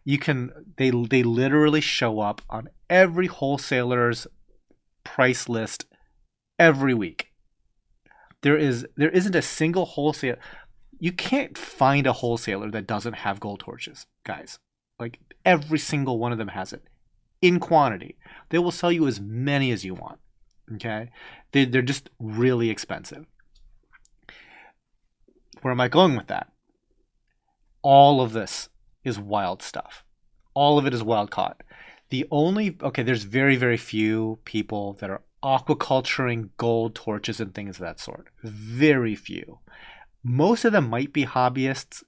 They literally show up on every wholesaler's price list every week. There isn't a single wholesaler. You can't find a wholesaler that doesn't have gold torches, guys. Like every single one of them has it in quantity. They will sell you as many as you want. Okay, they're just really expensive. Where am I going with that? All of this is wild stuff. All of it is wild caught. There's very, very few people that are aquaculturing gold torches and things of that sort. Very few. Most of them might be hobbyists.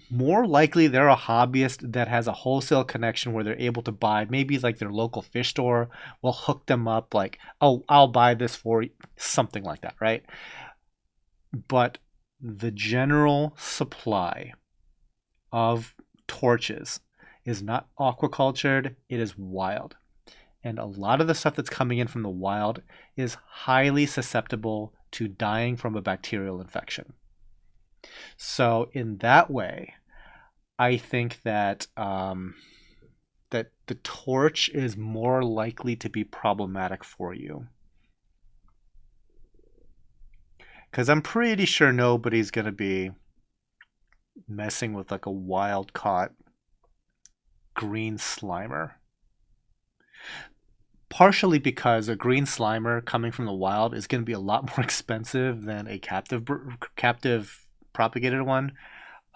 More likely, they're a hobbyist that has a wholesale connection where they're able to buy, maybe like their local fish store will hook them up, like, oh, I'll buy this for you, something like that, right? But the general supply of torches is not aquacultured, it is wild. And a lot of the stuff that's coming in from the wild is highly susceptible to dying from a bacterial infection. So in that way, I think that that the torch is more likely to be problematic for you. Because I'm pretty sure nobody's going to be messing with like a wild caught green slimer. Partially because a green slimer coming from the wild is going to be a lot more expensive than a captive propagated one.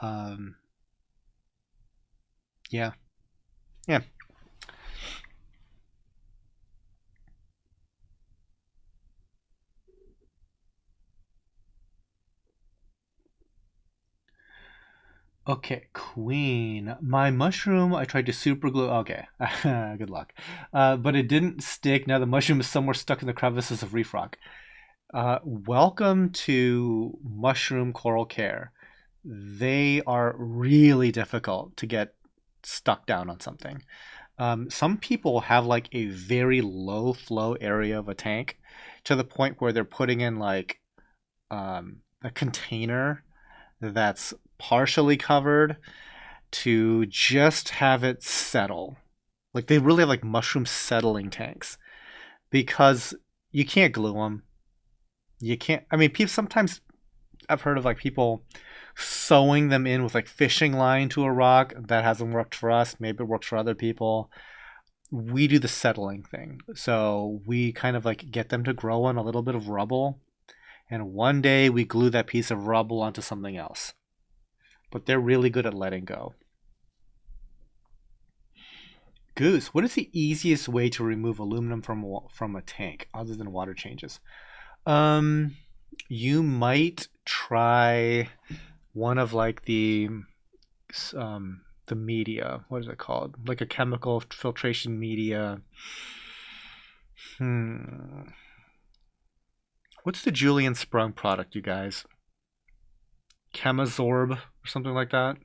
Um, yeah, yeah. Okay, Queen. My mushroom, I tried to super glue. Okay, good luck. But it didn't stick. Now the mushroom is somewhere stuck in the crevices of reef rock. Welcome to mushroom coral care. They are really difficult to get stuck down on something. Some people have like a very low flow area of a tank to the point where they're putting in like a container that's partially covered to just have it settle. Like they really have like mushroom settling tanks because you can't glue them. You can't. I mean, people sometimes I've heard of like people sewing them in with like fishing line to a rock. That hasn't worked for us. Maybe it works for other people. We do the settling thing. So we kind of like get them to grow on a little bit of rubble. And one day we glue that piece of rubble onto something else. But they're really good at letting go. Goose, what is the easiest way to remove aluminum from a tank other than water changes? You might try one of like the media. What is it called? Like a chemical filtration media. What's the Julian Sprung product, you guys? Chemazorb or something like that.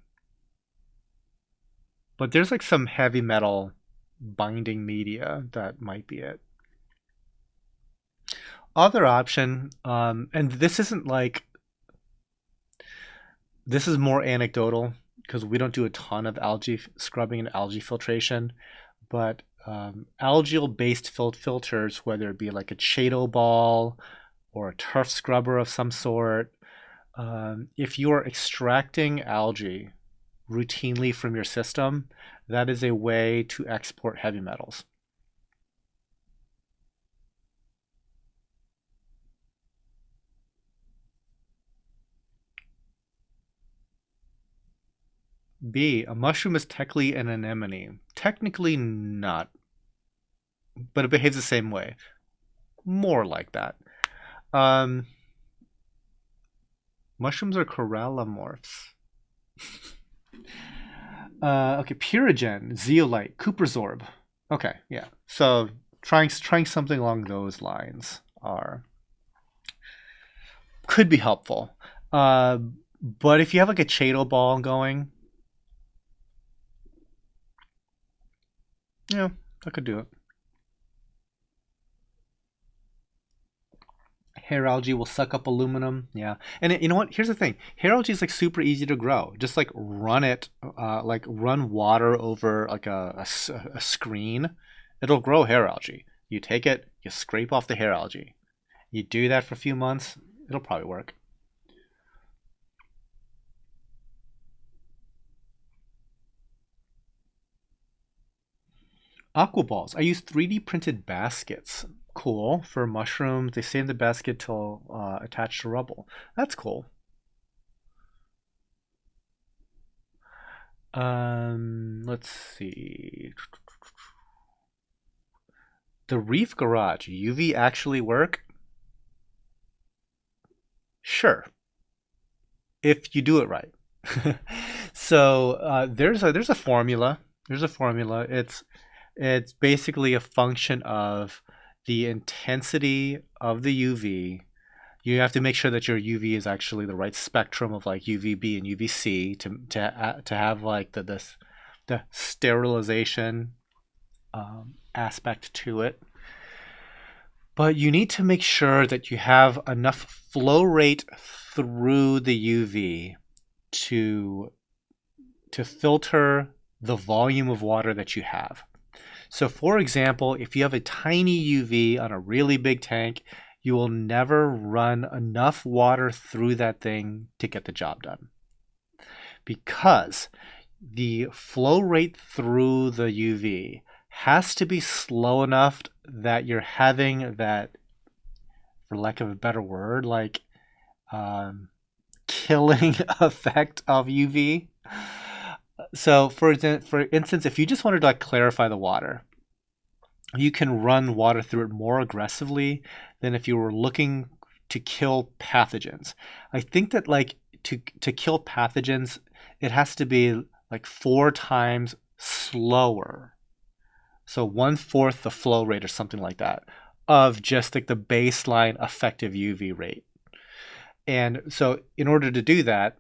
But there's like some heavy metal binding media that might be it. Other option, and this isn't like, this is more anecdotal because we don't do a ton of algae scrubbing and algae filtration, but algal based filters, whether it be like a Chaeto ball or a turf scrubber of some sort, if you are extracting algae routinely from your system, that is a way to export heavy metals. B, a mushroom is technically an anemone. Technically not, but it behaves the same way. More like that. Mushrooms are corallimorphs. Okay, Purigen, zeolite, Cooperzorb. Okay, yeah. So trying something along those lines could be helpful. But if you have like a Chaeto ball going, yeah, that could do it. Hair algae will suck up aluminum. Yeah, and you know what? Here's the thing: hair algae is like super easy to grow. Just like run it, like run water over like a screen. It'll grow hair algae. You take it, you scrape off the hair algae. You do that for a few months, it'll probably work. Aqua balls. I use 3D printed baskets. Cool. For mushrooms, they stay in the basket till attached to rubble. That's cool. Let's see. The reef garage. UV actually work? Sure, if you do it right. So there's a formula. There's a formula. It's basically a function of the intensity of the UV. You have to make sure that your UV is actually the right spectrum of like UVB and UVC to have like the sterilization aspect to it. But you need to make sure that you have enough flow rate through the UV to filter the volume of water that you have. So for example, if you have a tiny UV on a really big tank, you will never run enough water through that thing to get the job done. Because the flow rate through the UV has to be slow enough that you're having that, for lack of a better word, like killing effect of UV. So for instance, if you just wanted to like clarify the water, you can run water through it more aggressively than if you were looking to kill pathogens. I think that like to kill pathogens, it has to be like 4 times slower. So 1/4 the flow rate or something like that of just like the baseline effective UV rate. And so in order to do that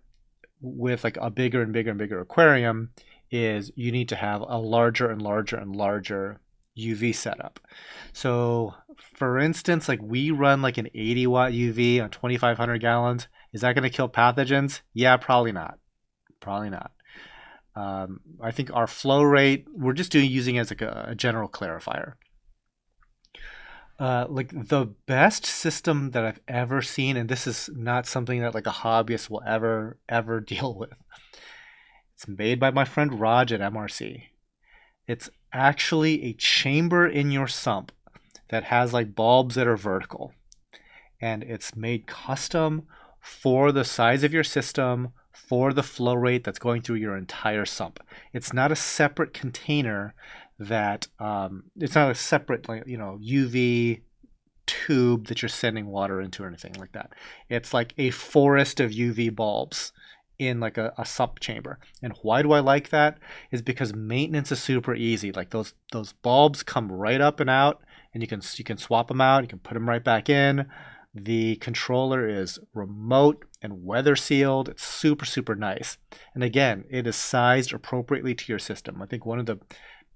with like a bigger and bigger and bigger aquarium, is you need to have a larger and larger and larger UV setup. So for instance, like we run like an 80 watt UV on 2,500 gallons. Is that going to kill pathogens? Yeah, probably not. Probably not. I think our flow rate, we're just using it as like a general clarifier. Like the best system that I've ever seen, and this is not something that like a hobbyist will ever deal with. It's made by my friend Raj at MRC. It's actually a chamber in your sump that has like bulbs that are vertical, and it's made custom for the size of your system, for the flow rate that's going through your entire sump. It's not a separate container that it's not a separate, like, UV tube that you're sending water into or anything like that. It's like a forest of UV bulbs in like a sump chamber. And why do I like that? Is because maintenance is super easy. Like those bulbs come right up and out, and you can swap them out, you can put them right back in. The controller is remote and weather sealed. It's super nice. And again, it is sized appropriately to your system. I think one of the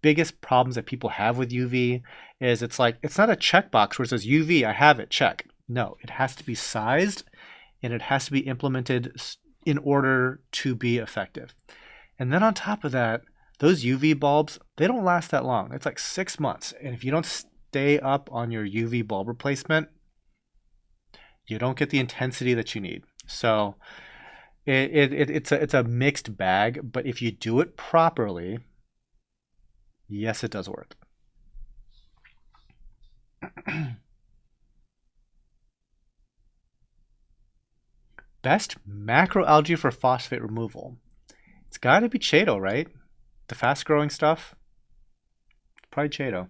biggest problems that people have with UV is it's not a checkbox where it says UV, I have it, check. No, it has to be sized and it has to be implemented in order to be effective. And then on top of that, those UV bulbs, they don't last that long. It's like 6 months. And if you don't stay up on your UV bulb replacement, you don't get the intensity that you need. So it's a mixed bag, but if you do it properly, yes, it does work. Best macroalgae for phosphate removal. It's got to be Chaeto, right? The fast growing stuff? Probably Chaeto.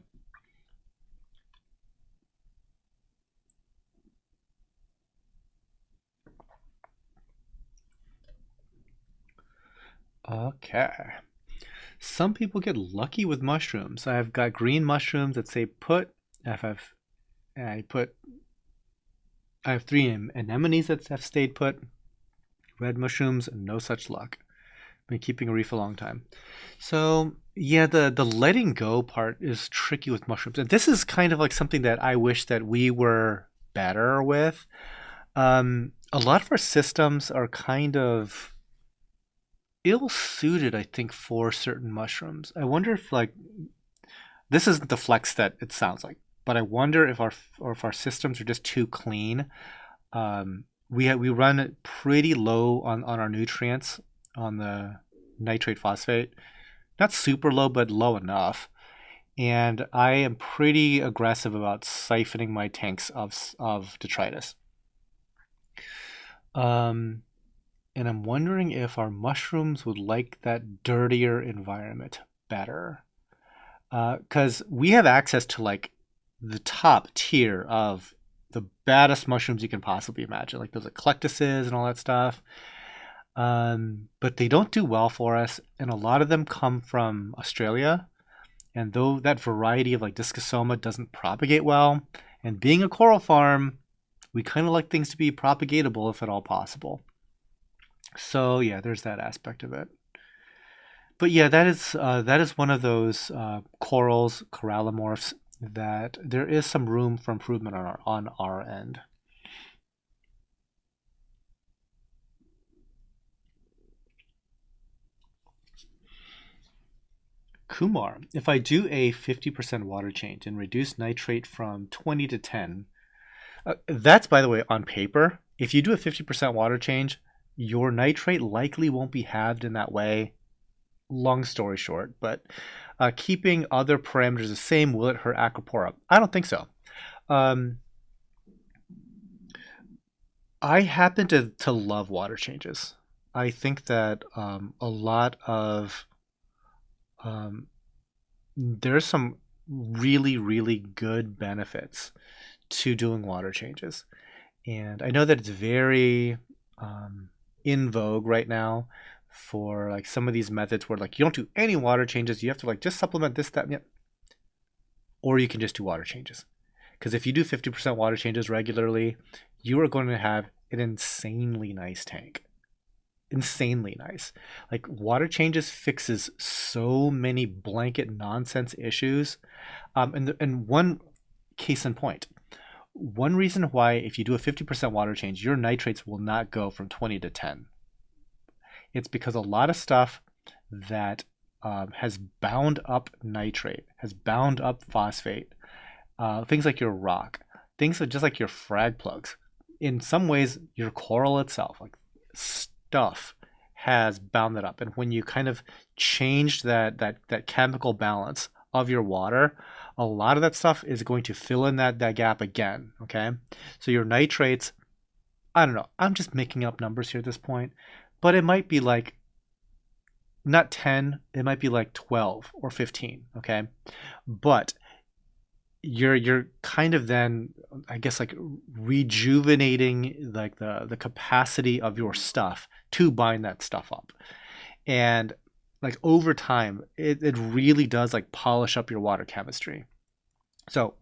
Okay. Some people get lucky with mushrooms. I've got green mushrooms that say put. I have 3 anemones that have stayed put. Red mushrooms, no such luck. Been keeping a reef a long time. So yeah, the letting go part is tricky with mushrooms. And this is kind of like something that I wish that we were better with. A lot of our systems are kind of ill-suited, I think, for certain mushrooms. I wonder if like this isn't the flex that it sounds like, but I wonder if our systems are just too clean. We run pretty low on our nutrients on the nitrate phosphate, not super low, but low enough. And I am pretty aggressive about siphoning my tanks of detritus. And I'm wondering if our mushrooms would like that dirtier environment better. Because we have access to like the top tier of the baddest mushrooms you can possibly imagine, like those eclectuses and all that stuff. But they don't do well for us, and a lot of them come from Australia. And though that variety of like Discosoma doesn't propagate well, and being a coral farm, we kind of like things to be propagatable if at all possible. So yeah, there's that aspect of it. But yeah, that is one of those corals, corallimorphs, that there is some room for improvement on our end. Kumar, if I do a 50% water change and reduce nitrate from 20 to 10, that's, by the way, on paper. If you do a 50% water change, your nitrate likely won't be halved in that way. Long story short, but keeping other parameters the same, will it hurt Acropora? I don't think so. I happen to love water changes. I think that a lot of there's some really good benefits to doing water changes, and I know that it's very in vogue right now for like some of these methods where like you don't do any water changes, you have to like just supplement this, that, and yet, or you can just do water changes. Because if you do 50% water changes regularly, you are going to have an insanely nice tank. insanely nice. Like water changes fixes so many blanket nonsense issues. And one case in point, one reason why if you do a 50% water change, your nitrates will not go from 20 to 10. It's because a lot of stuff that has bound up nitrate, has bound up phosphate, things like your rock, things that just like your frag plugs. In some ways, your coral itself, like stuff, has bound that up. And when you kind of change that chemical balance of your water, a lot of that stuff is going to fill in that gap again. Okay, so your nitrates, I don't know. I'm just making up numbers here at this point, but it might be like not 10, it might be like 12 or 15, okay? But you're kind of then, I guess, like rejuvenating like the capacity of your stuff to bind that stuff up. And like over time, it really does like polish up your water chemistry. So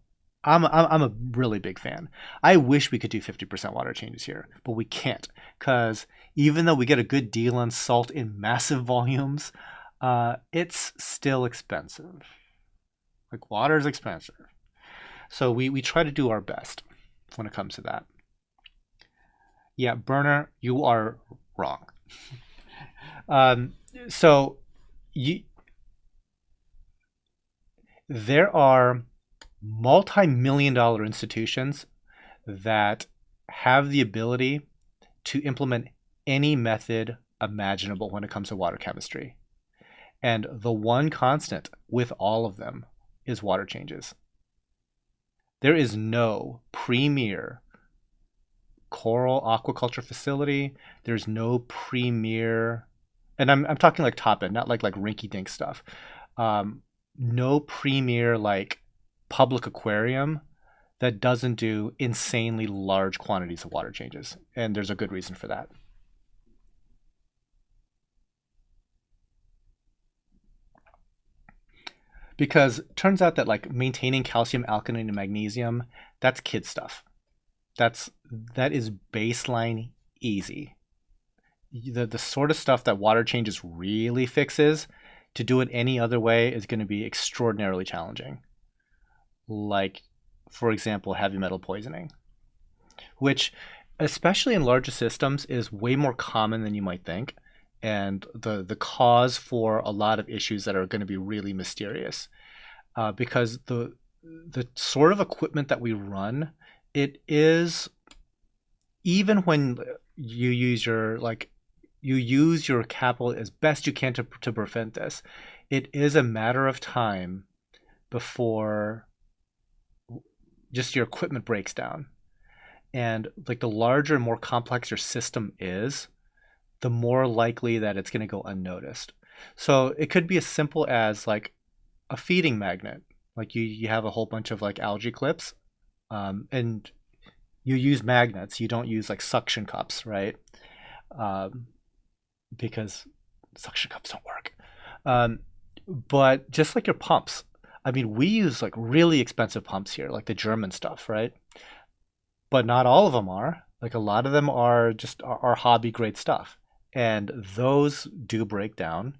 I'm a really big fan. I wish we could do 50% water changes here, but we can't because even though we get a good deal on salt in massive volumes, it's still expensive. Like water is expensive. So we try to do our best when it comes to that. Yeah, Burner, you are wrong. Um, so you, there are multi-million dollar institutions that have the ability to implement any method imaginable when it comes to water chemistry. And the one constant with all of them is water changes. There is no premier coral aquaculture facility. There's no premier, and I'm talking like top end, not like rinky dink stuff. No premier like public aquarium that doesn't do insanely large quantities of water changes, and there's a good reason for that. Because it turns out that like maintaining calcium, alkaline, and magnesium, that's kid stuff. That is baseline easy. The sort of stuff that water changes really fixes, to do it any other way is going to be extraordinarily challenging. Like, for example, heavy metal poisoning, which, especially in larger systems, is way more common than you might think, and the cause for a lot of issues that are going to be really mysterious. Because the sort of equipment that we run, it is, even when you use your capital as best you can to prevent this, it is a matter of time before just your equipment breaks down. And like the larger and more complex your system is, the more likely that it's going to go unnoticed. So it could be as simple as like a feeding magnet. Like you have a whole bunch of like algae clips, and you use magnets. You don't use like suction cups, right? Um, because suction cups don't work. Um, but just like your pumps, I mean, we use like really expensive pumps here, like the German stuff, right? But not all of them are. Like a lot of them are just are hobby grade stuff, and those do break down.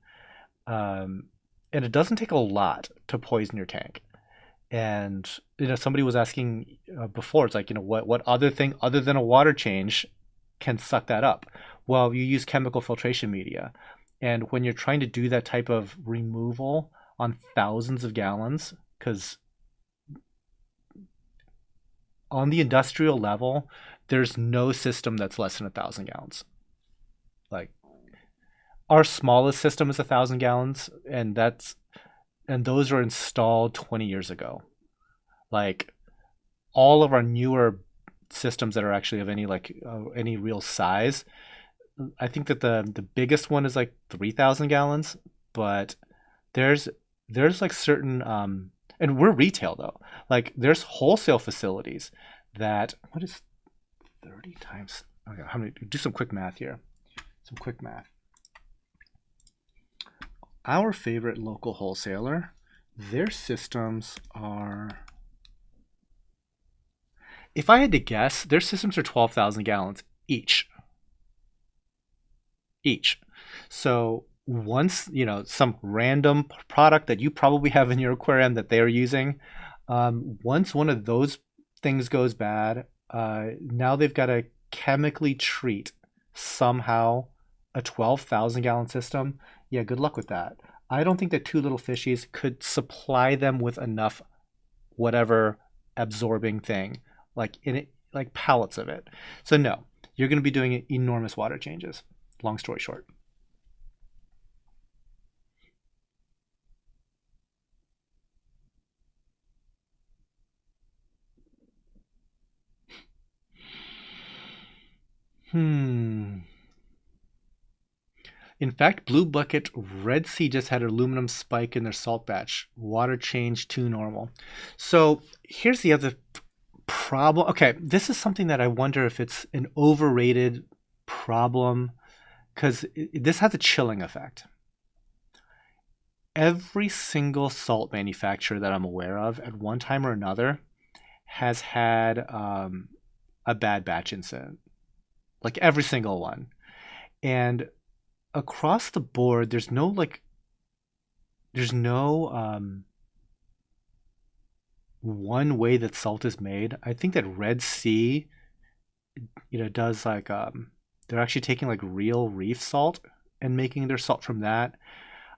Um, and it doesn't take a lot to poison your tank. And somebody was asking before, it's like, what other thing other than a water change can suck that up? Well, you use chemical filtration media, and when you're trying to do that type of removal on thousands of gallons, because on the industrial level, there's no system that's less than 1,000 gallons. Like our smallest system is 1,000 gallons, and those were installed 20 years ago. Like all of our newer systems that are actually of any real size, I think that the biggest one is like 3,000 gallons, but there's like certain and we're retail though. Like there's wholesale facilities that, what is 30 times, okay, how many, do some quick math here. Some quick math. Our favorite local wholesaler, their systems are, if I had to guess, their systems are 12,000 gallons each. each. So once, some random product that you probably have in your aquarium that they're using, once one of those things goes bad, now they've got to chemically treat somehow a 12,000 gallon system. Yeah, good luck with that. I don't think that two little fishies could supply them with enough whatever absorbing thing, like in it, like pallets of it. So no, you're going to be doing enormous water changes. Long story short. Hmm. In fact, Blue Bucket Red Sea just had an aluminum spike in their salt batch. Water changed to normal. So here's the other problem. Okay, this is something that I wonder if it's an overrated problem because this has a chilling effect. Every single salt manufacturer that I'm aware of at one time or another has had a bad batch incident, like every single one. And across the board, there's no one way that salt is made. I think that Red Sea, does like they're actually taking like real reef salt and making their salt from that.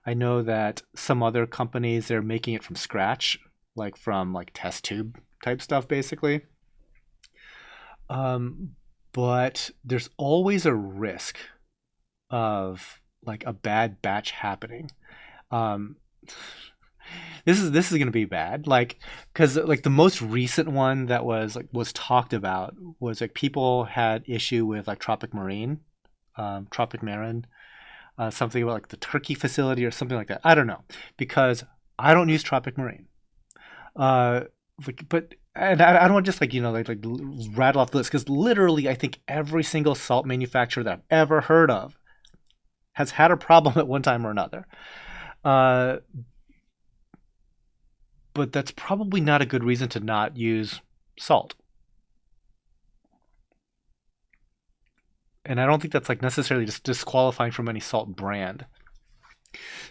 I know that some other companies they're making it from scratch, like from like test tube type stuff basically. Um, but there's always a risk of like a bad batch happening. Um, this is gonna be bad, like because like the most recent one that was talked about was like people had issue with like Tropic Marin, something about like the Turkey facility or something like that. I don't know because I don't use Tropic Marine. Uh, but and I don't want to just like rattle off the list because literally I think every single salt manufacturer that I've ever heard of has had a problem at one time or another. Uh, but that's probably not a good reason to not use salt. And I don't think that's like necessarily just disqualifying from any salt brand.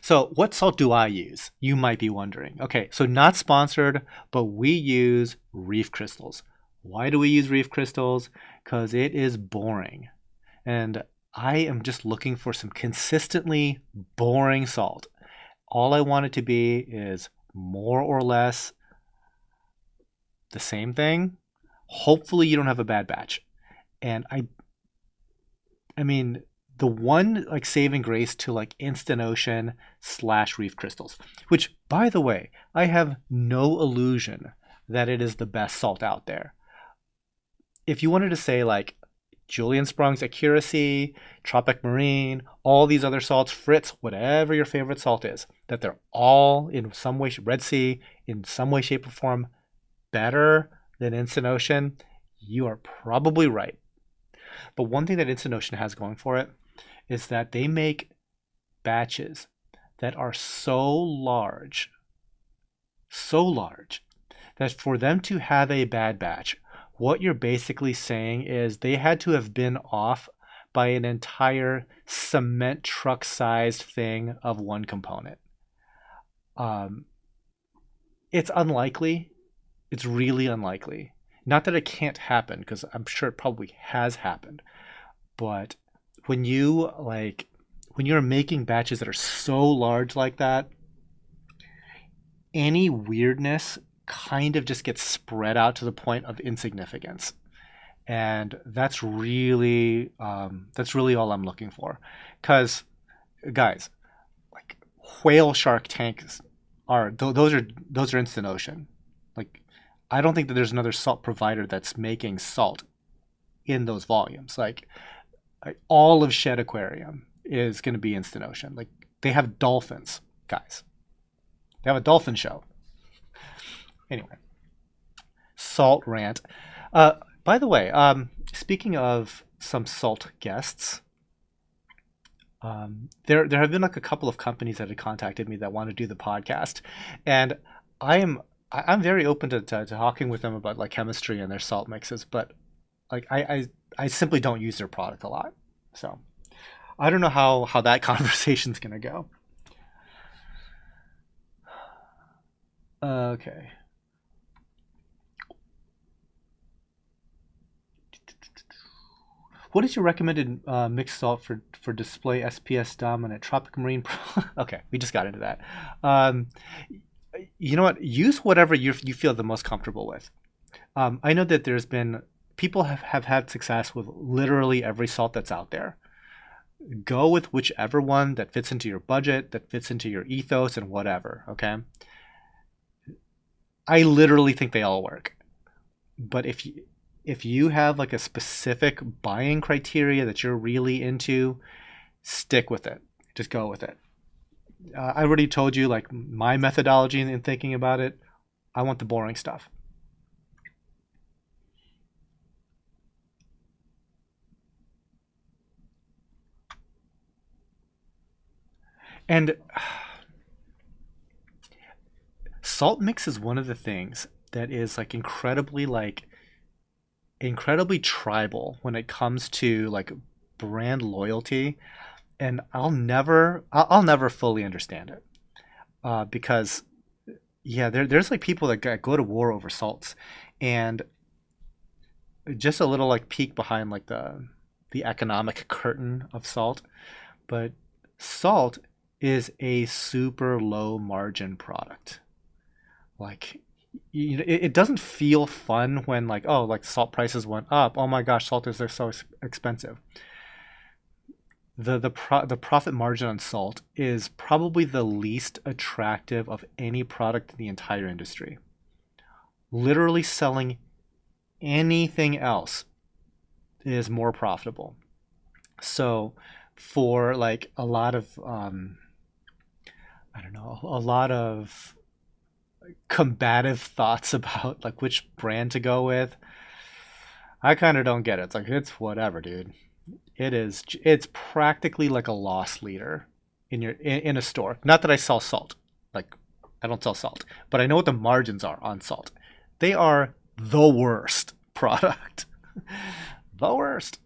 So, what salt do I use? You might be wondering. Okay, so not sponsored, but we use reef crystals. Why do we use reef crystals? Because it is boring. And I am just looking for some consistently boring salt. All I want it to be is more or less the same thing. Hopefully, you don't have a bad batch. And I mean, the one like saving grace to like instant ocean slash reef crystals, which by the way, I have no illusion that it is the best salt out there. If you wanted to say like Julian Sprung's Accuracy, Tropic Marine, all these other salts, Fritz, whatever your favorite salt is, that they're all in some way, Red Sea, in some way, shape, or form better than Instant Ocean, you are probably right. But one thing that Instant Ocean has going for it is that they make batches that are so large, that for them to have a bad batch, what you're basically saying is they had to have been off by an entire cement truck sized thing of one component. Um, it's unlikely. It's really unlikely. Not that it can't happen, because I'm sure it probably has happened. But when you like when you're making batches that are so large like that, any weirdness kind of just gets spread out to the point of insignificance. And that's really all I'm looking for. Because guys, like whale shark tanks those are instant ocean. Like I don't think that there's another salt provider that's making salt in those volumes. Like all of Shed Aquarium is going to be instant ocean. Like they have dolphins, guys. They have a dolphin show. Anyway, salt rant. Uh, by the way, speaking of some salt guests, there have been like a couple of companies that have contacted me that want to do the podcast, and I am I'm very open to talking with them about like chemistry and their salt mixes, but like I simply don't use their product a lot. So I don't know how that conversation's gonna go. Okay. What is your recommended mixed salt for display SPS dominant tropic marine? Okay, we just got into that. Um, you know what? Use whatever you feel the most comfortable with. I know that there's been people have had success with literally every salt that's out there. Go with whichever one that fits into your budget, that fits into your ethos, and whatever. Okay. I literally think they all work. But if you have like a specific buying criteria that you're really into, stick with it. Just go with it. I already told you like my methodology in thinking about it. I want the boring stuff. And salt mix is one of the things that is incredibly tribal when it comes to like brand loyalty, and I'll never fully understand it because yeah, there's like people that go to war over salts, and just a little like peek behind like the economic curtain of salt, but salt is a super low margin product. Like it doesn't feel fun when like, oh, like salt prices went up, oh my gosh, salt is so expensive. The profit margin on salt is probably the least attractive of any product in the entire industry. Literally selling anything else is more profitable. So for like a lot of I don't know, a lot of combative thoughts about like which brand to go with, I kind of don't get it. It's like it's whatever, dude. It's practically like a loss leader in a store. Not that I sell salt. Like I don't sell salt, but I know what the margins are on salt. They are the worst product. The worst.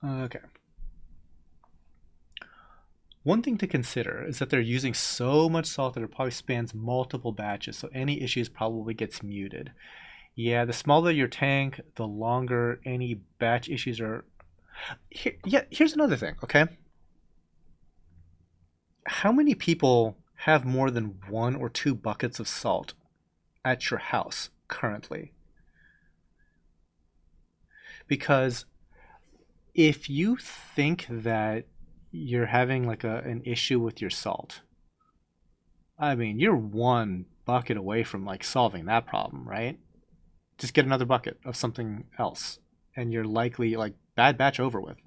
Okay. One thing to consider is that they're using so much salt that it probably spans multiple batches, so any issues probably gets muted. Yeah, the smaller your tank, the longer any batch issues are. Yeah, here's another thing, okay? How many people have more than one or two buckets of salt at your house currently? Because if you think that you're having like an issue with your salt, I mean, you're one bucket away from like solving that problem, right? Just get another bucket of something else, and you're likely like bad batch over with.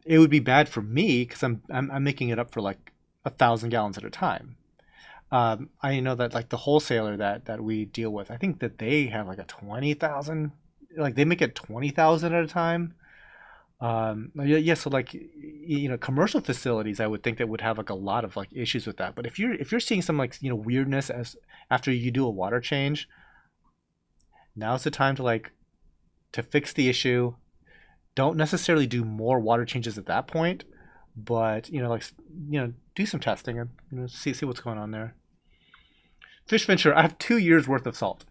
It would be bad for me because I'm making it up for like 1,000 gallons at a time. I know that like the wholesaler that we deal with, I think that they have like a 20,000, like they make it 20,000 at a time. Yeah, yeah, so like commercial facilities, I would think that would have like a lot of like issues with that. But if you're seeing some like weirdness as after you do a water change, now's the time to like to fix the issue. Don't necessarily do more water changes at that point, but like do some testing and see what's going on there. Fish venture, I have 2 years worth of salt.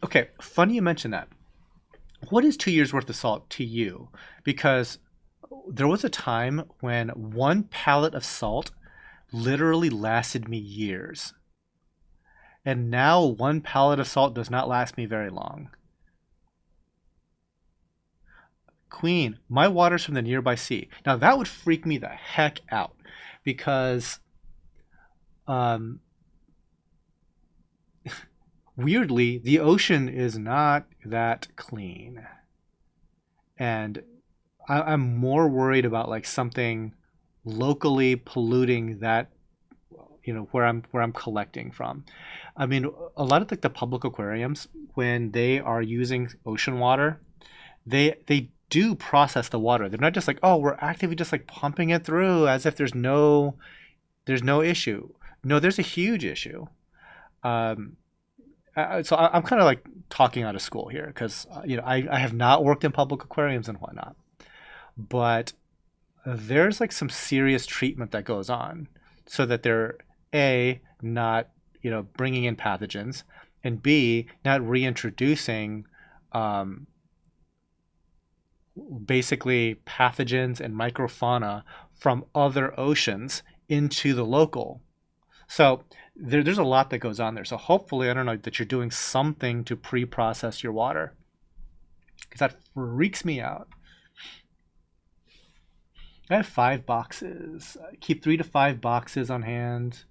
Okay, funny you mention that. What is 2 years worth of salt to you? Because there was a time when one pallet of salt literally lasted me years. And now one pallet of salt does not last me very long. Queen, my water's from the nearby sea. Now that would freak me the heck out because um, weirdly, the ocean is not that clean. And I'm more worried about like something locally polluting that where I'm collecting from. I mean, a lot of like the public aquariums when they are using ocean water, they do process the water. They're not just like, oh, we're actively just like pumping it through as if there's no issue. No, there's a huge issue. Um, I'm kind of like talking out of school here because I have not worked in public aquariums and whatnot, but there's like some serious treatment that goes on so that they're a not bringing in pathogens, and b not reintroducing um, basically pathogens and microfauna from other oceans into the local. So there's a lot that goes on there. So hopefully, I don't know, that you're doing something to pre-process your water, because that freaks me out. I have 5 boxes. I keep 3 to 5 boxes on hand.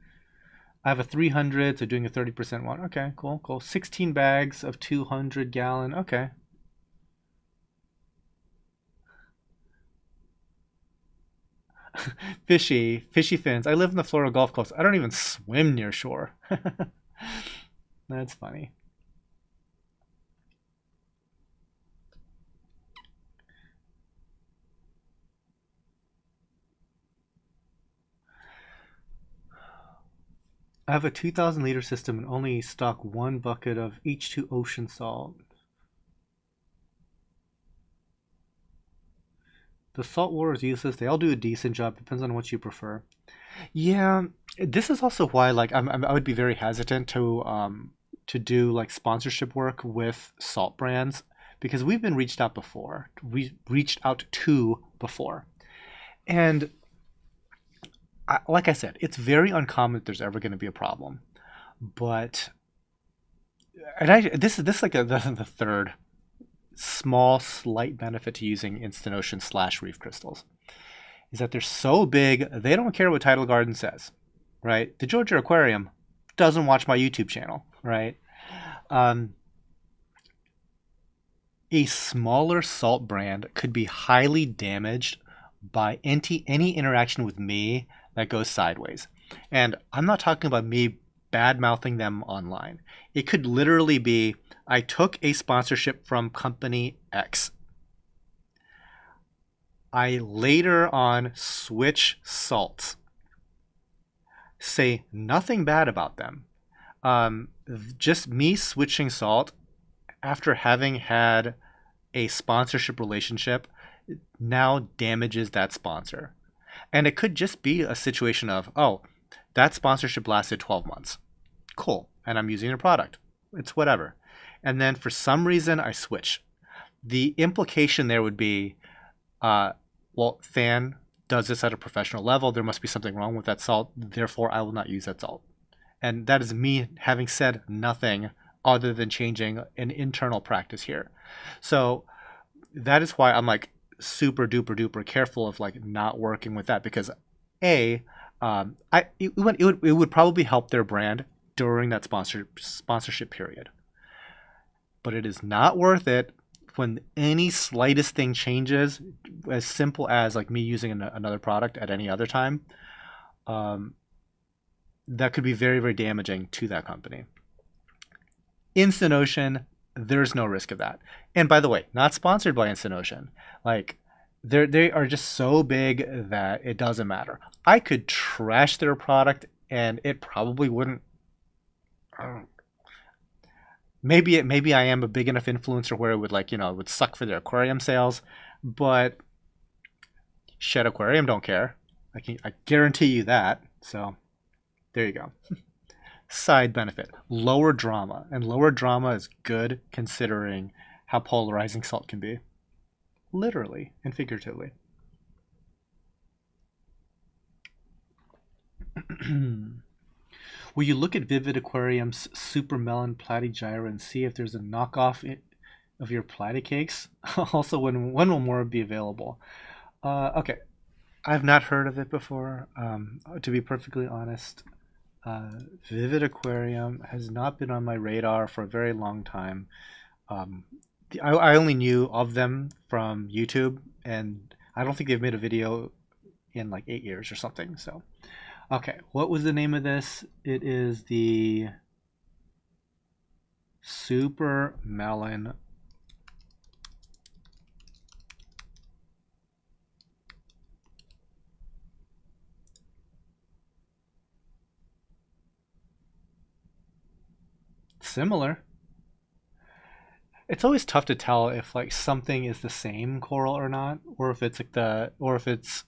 I have a 300, so doing a 30% one. Okay, cool, cool. 16 bags of 200-gallon. Okay. Fishy fins. I live in the Florida Gulf Coast. I don't even swim near shore. That's funny. I have a 2,000-liter system and only stock 1 bucket of H2 ocean salt. The salt water is useless. They all do a decent job. Depends on what you prefer. Yeah, this is also why like I would be very hesitant to do like sponsorship work with salt brands, because we've been reached out before. We reached out to before. And like I said, it's very uncommon that there's ever going to be a problem. But this is like the third small slight benefit to using instant ocean / reef crystals is that they're so big they don't care what Tidal Garden says, right? The Georgia Aquarium doesn't watch my YouTube channel, right? Um, a smaller salt brand could be highly damaged by any interaction with me that goes sideways. And I'm not talking about me bad mouthing them online. It could literally be I took a sponsorship from company X. I later on switch salts. Say nothing bad about them. Just me switching salt after having had a sponsorship relationship now damages that sponsor. And it could just be a situation of, oh, that sponsorship lasted 12 months. Cool. And I'm using their product. It's whatever. And then for some reason, I switch. The implication there would be, well, Than does this at a professional level. There must be something wrong with that salt. Therefore, I will not use that salt. And that is me having said nothing other than changing an internal practice here. So that is why I'm like super duper duper careful of like not working with that, because it would probably help their brand during that sponsorship period, but it is not worth it when any slightest thing changes, as simple as like me using another product at any other time. Um, that could be very very damaging to that company. Instant Ocean, there's no risk of that. And by the way, not sponsored by Instant Ocean. Like they are just so big that it doesn't matter. I could trash their product and it probably wouldn't. Maybe I am a big enough influencer where it would like it would suck for their aquarium sales, but Shed Aquarium don't care. I guarantee you that. So there you go. Side benefit: lower drama, and lower drama is good considering how polarizing salt can be, literally and figuratively. Will you look at Vivid Aquarium's Super Melon Platygyra and see if there's a knockoff of your platycakes? Also, when will more be available? Okay, I've not heard of it before. To be perfectly honest, Vivid Aquarium has not been on my radar for a very long time. Um, I only knew of them from YouTube, and I don't think they've made a video in like 8 years or something. So, okay, what was the name of this? It is the Super Melon. similar. It's always tough to tell if like something is the same coral or not, or if it's or if it's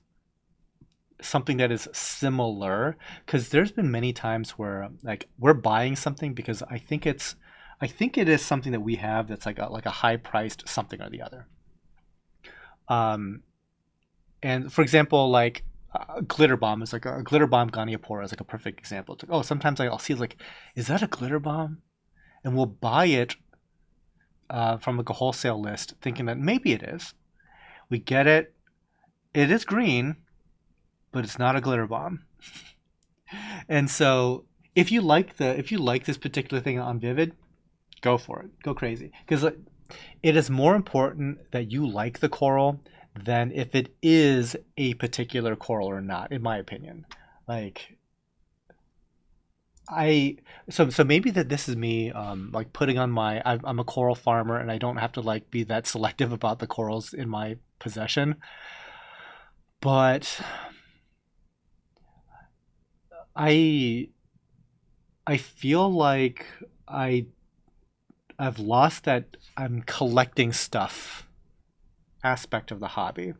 something that is similar. Because there's been many times where like we're buying something because I think it is something that we have that's like a high priced something or the other. Um, and for example, like a glitter bomb is like a glitter bomb Goniopora is like a perfect example. It's like, oh, sometimes I'll see like, is that a glitter bomb? And we'll buy it from like a wholesale list, thinking that maybe it is. We get it. It is green, but it's not a glitter bomb. And so if you like this particular thing on Vivid, go for it. Go crazy. Because it is more important that you like the coral than if it is a particular coral or not, in my opinion. Like I so maybe that this is me like putting on I'm a coral farmer and I don't have to like be that selective about the corals in my possession. But I I feel like I I've lost that I'm collecting stuff aspect of the hobby.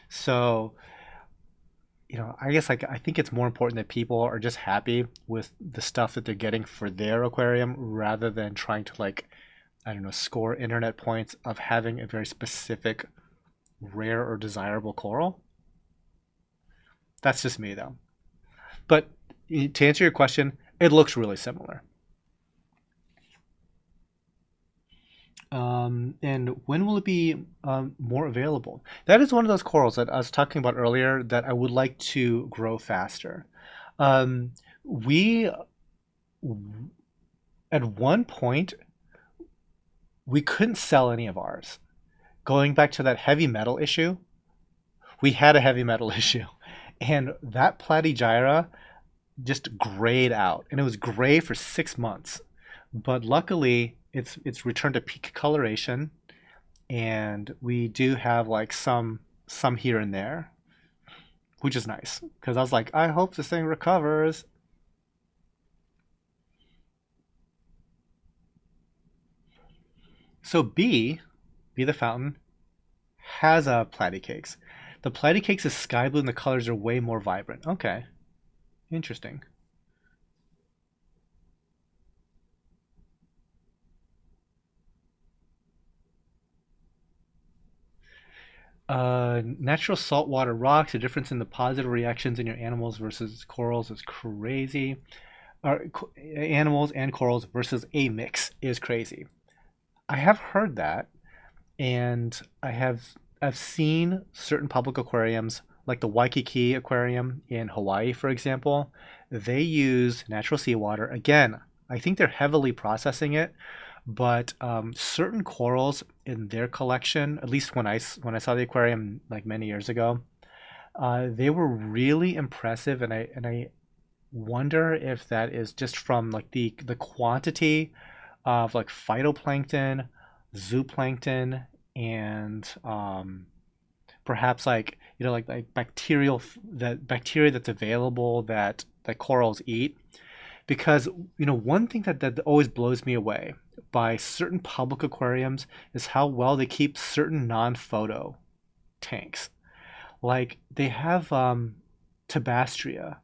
So, I guess like I think it's more important that people are just happy with the stuff that they're getting for their aquarium rather than trying to like, I don't know, score internet points of having a very specific rare or desirable coral. That's just me though. But to answer your question, it looks really similar. And when will it be more available? That is one of those corals that I was talking about earlier that I would like to grow faster. We, at one point, we couldn't sell any of ours. Going back to that heavy metal issue, we had a heavy metal issue. And that platygyra just grayed out. And it was gray for 6 months. But luckily, it's returned to peak coloration, and we do have like some here and there, which is nice because I was like, I hope this thing recovers. So B the fountain has a platycakes. The platycakes is sky blue and the colors are way more vibrant. Okay, interesting. Natural saltwater rocks, the difference in the positive reactions in your animals versus corals is crazy. Animals and corals versus a mix is crazy. I have heard that, and I've seen certain public aquariums, like the Waikiki Aquarium in Hawaii, for example. They use natural seawater. Again, I think they're heavily processing it, but certain corals in their collection, at least when I saw the aquarium like many years ago, they were really impressive, and I wonder if that is just from like the quantity of like phytoplankton, zooplankton, and perhaps like like that bacteria that's available that corals eat. Because one thing that always blows me away by certain public aquariums is how well they keep certain non-photo tanks. Like they have Tabastria,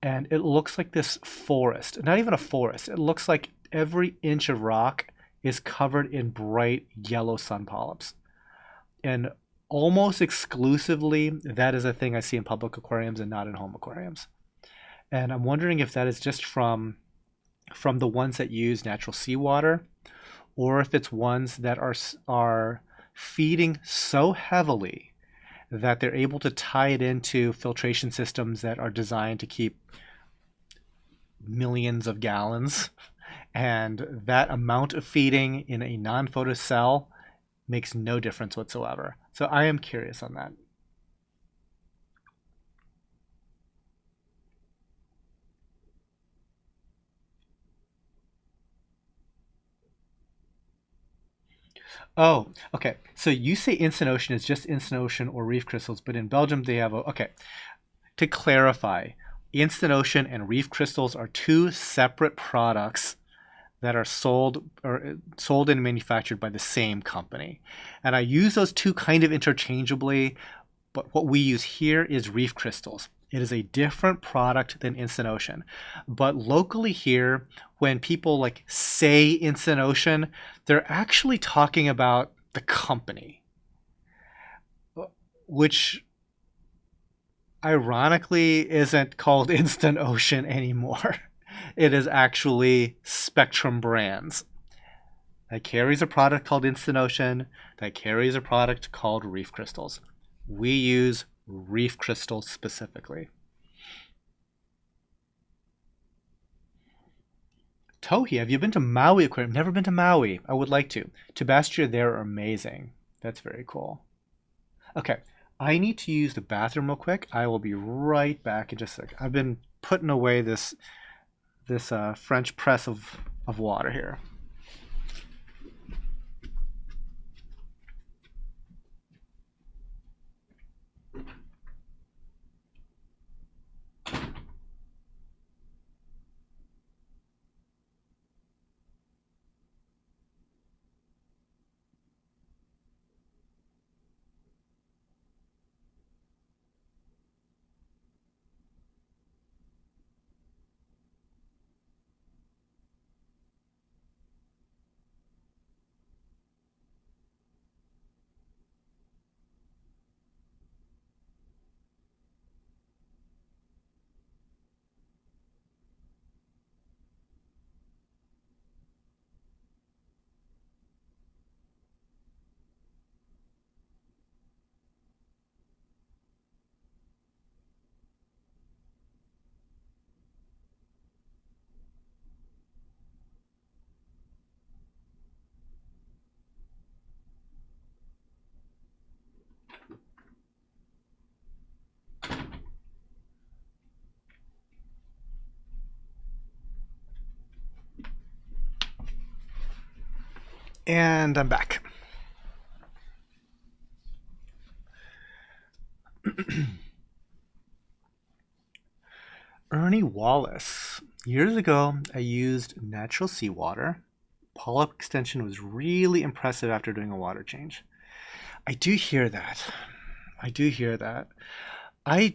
and it looks like this forest. Not even a forest. It looks like every inch of rock is covered in bright yellow sun polyps. And almost exclusively, that is a thing I see in public aquariums and not in home aquariums. And I'm wondering if that is just from the ones that use natural seawater, or if it's ones that are feeding so heavily that they're able to tie it into filtration systems that are designed to keep millions of gallons. And that amount of feeding in a non-photo cell makes no difference whatsoever. So I am curious on that. Oh, okay. So you say instant ocean is just instant ocean or reef crystals, but in Belgium they have okay. To clarify, instant ocean and reef crystals are two separate products that are sold and manufactured by the same company. And I use those two kind of interchangeably, but what we use here is reef crystals. It is a different product than Instant Ocean. But locally here, when people like say Instant Ocean, they're actually talking about the company, which ironically isn't called Instant Ocean anymore. It is actually Spectrum Brands that carries a product called Instant Ocean, that carries a product called Reef Crystals. We use reef crystals specifically. Tohi, have you been to Maui Aquarium? Never been to Maui. I would like to. Tubastia there are amazing. That's very cool. Okay, I need to use the bathroom real quick. I will be right back in just a sec. I've been putting away this French press of water here. And I'm back. Ernie Wallace. Years ago, I used natural seawater. Polyp extension was really impressive after doing a water change. I do hear that. I do hear that. I,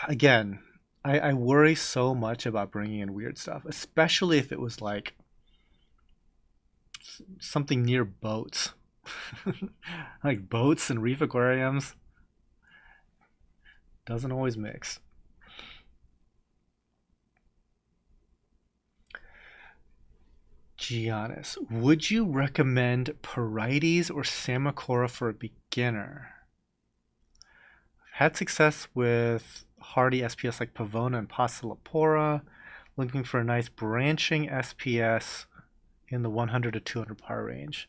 again, I worry so much about bringing in weird stuff, especially if it was like something near boats. Like boats and reef aquariums doesn't always mix. Giannis, would you recommend Porites or Samacora for a beginner? I've had success with hardy SPS like Pavona and Passalapora, looking for a nice branching SPS in the 100 to 200 par range.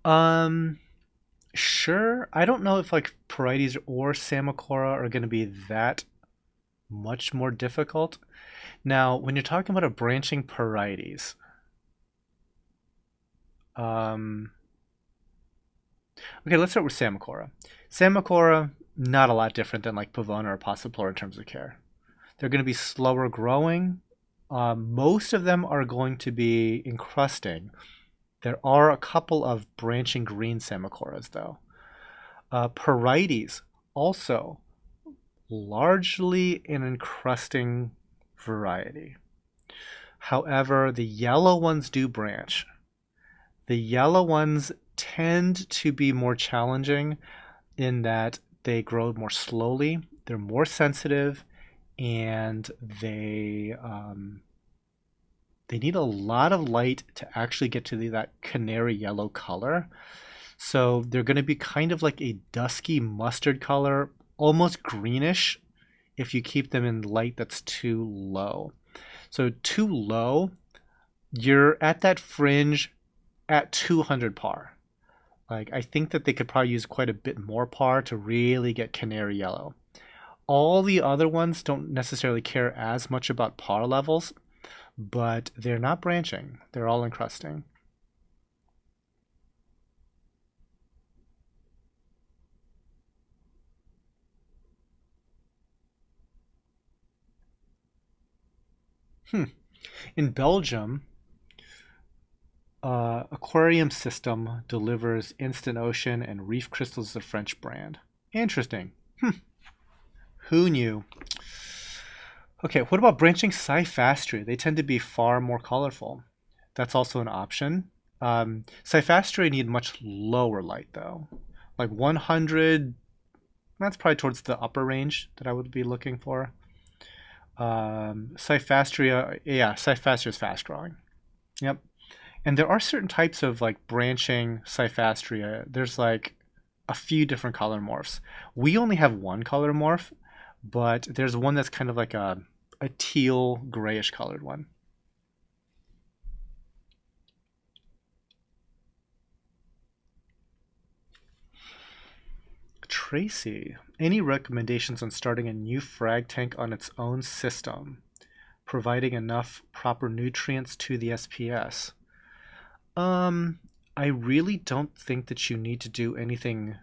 Um, sure. I don't know if like Porites or Samacora are going to be that much more difficult. Now, when you're talking about a branching Porites, um, okay, let's start with Samacora. Samacora, not a lot different than like Pavona or Passaplora in terms of care. They're going to be slower growing. Most of them are going to be encrusting. There are a couple of branching green Samacoras though. Porites, also largely an encrusting variety. However, the yellow ones do branch. The yellow ones tend to be more challenging in that they grow more slowly, they're more sensitive, and they need a lot of light to actually get to that canary yellow color. So they're going to be kind of like a dusky mustard color, almost greenish if you keep them in light that's too low. So too low, you're at that fringe at 200 par. Like I think that they could probably use quite a bit more par to really get canary yellow. All the other ones don't necessarily care as much about par levels, but they're not branching. They're all encrusting. Hmm. In Belgium, Aquarium system delivers instant ocean and reef crystals is a French brand. Interesting. Who knew? Okay, what about branching cyphastria? They tend to be far more colorful. That's also an option. Cyphastria need much lower light though. Like 100, that's probably towards the upper range that I would be looking for. Cyphastria, yeah, Cyphastria is fast growing. Yep. And there are certain types of like branching Cyphastria. There's like a few different color morphs. We only have one color morph, but there's one that's kind of like a teal grayish colored one. Tracy, any recommendations on starting a new frag tank on its own system, providing enough proper nutrients to the SPS? Um, I really don't think that you need to do anything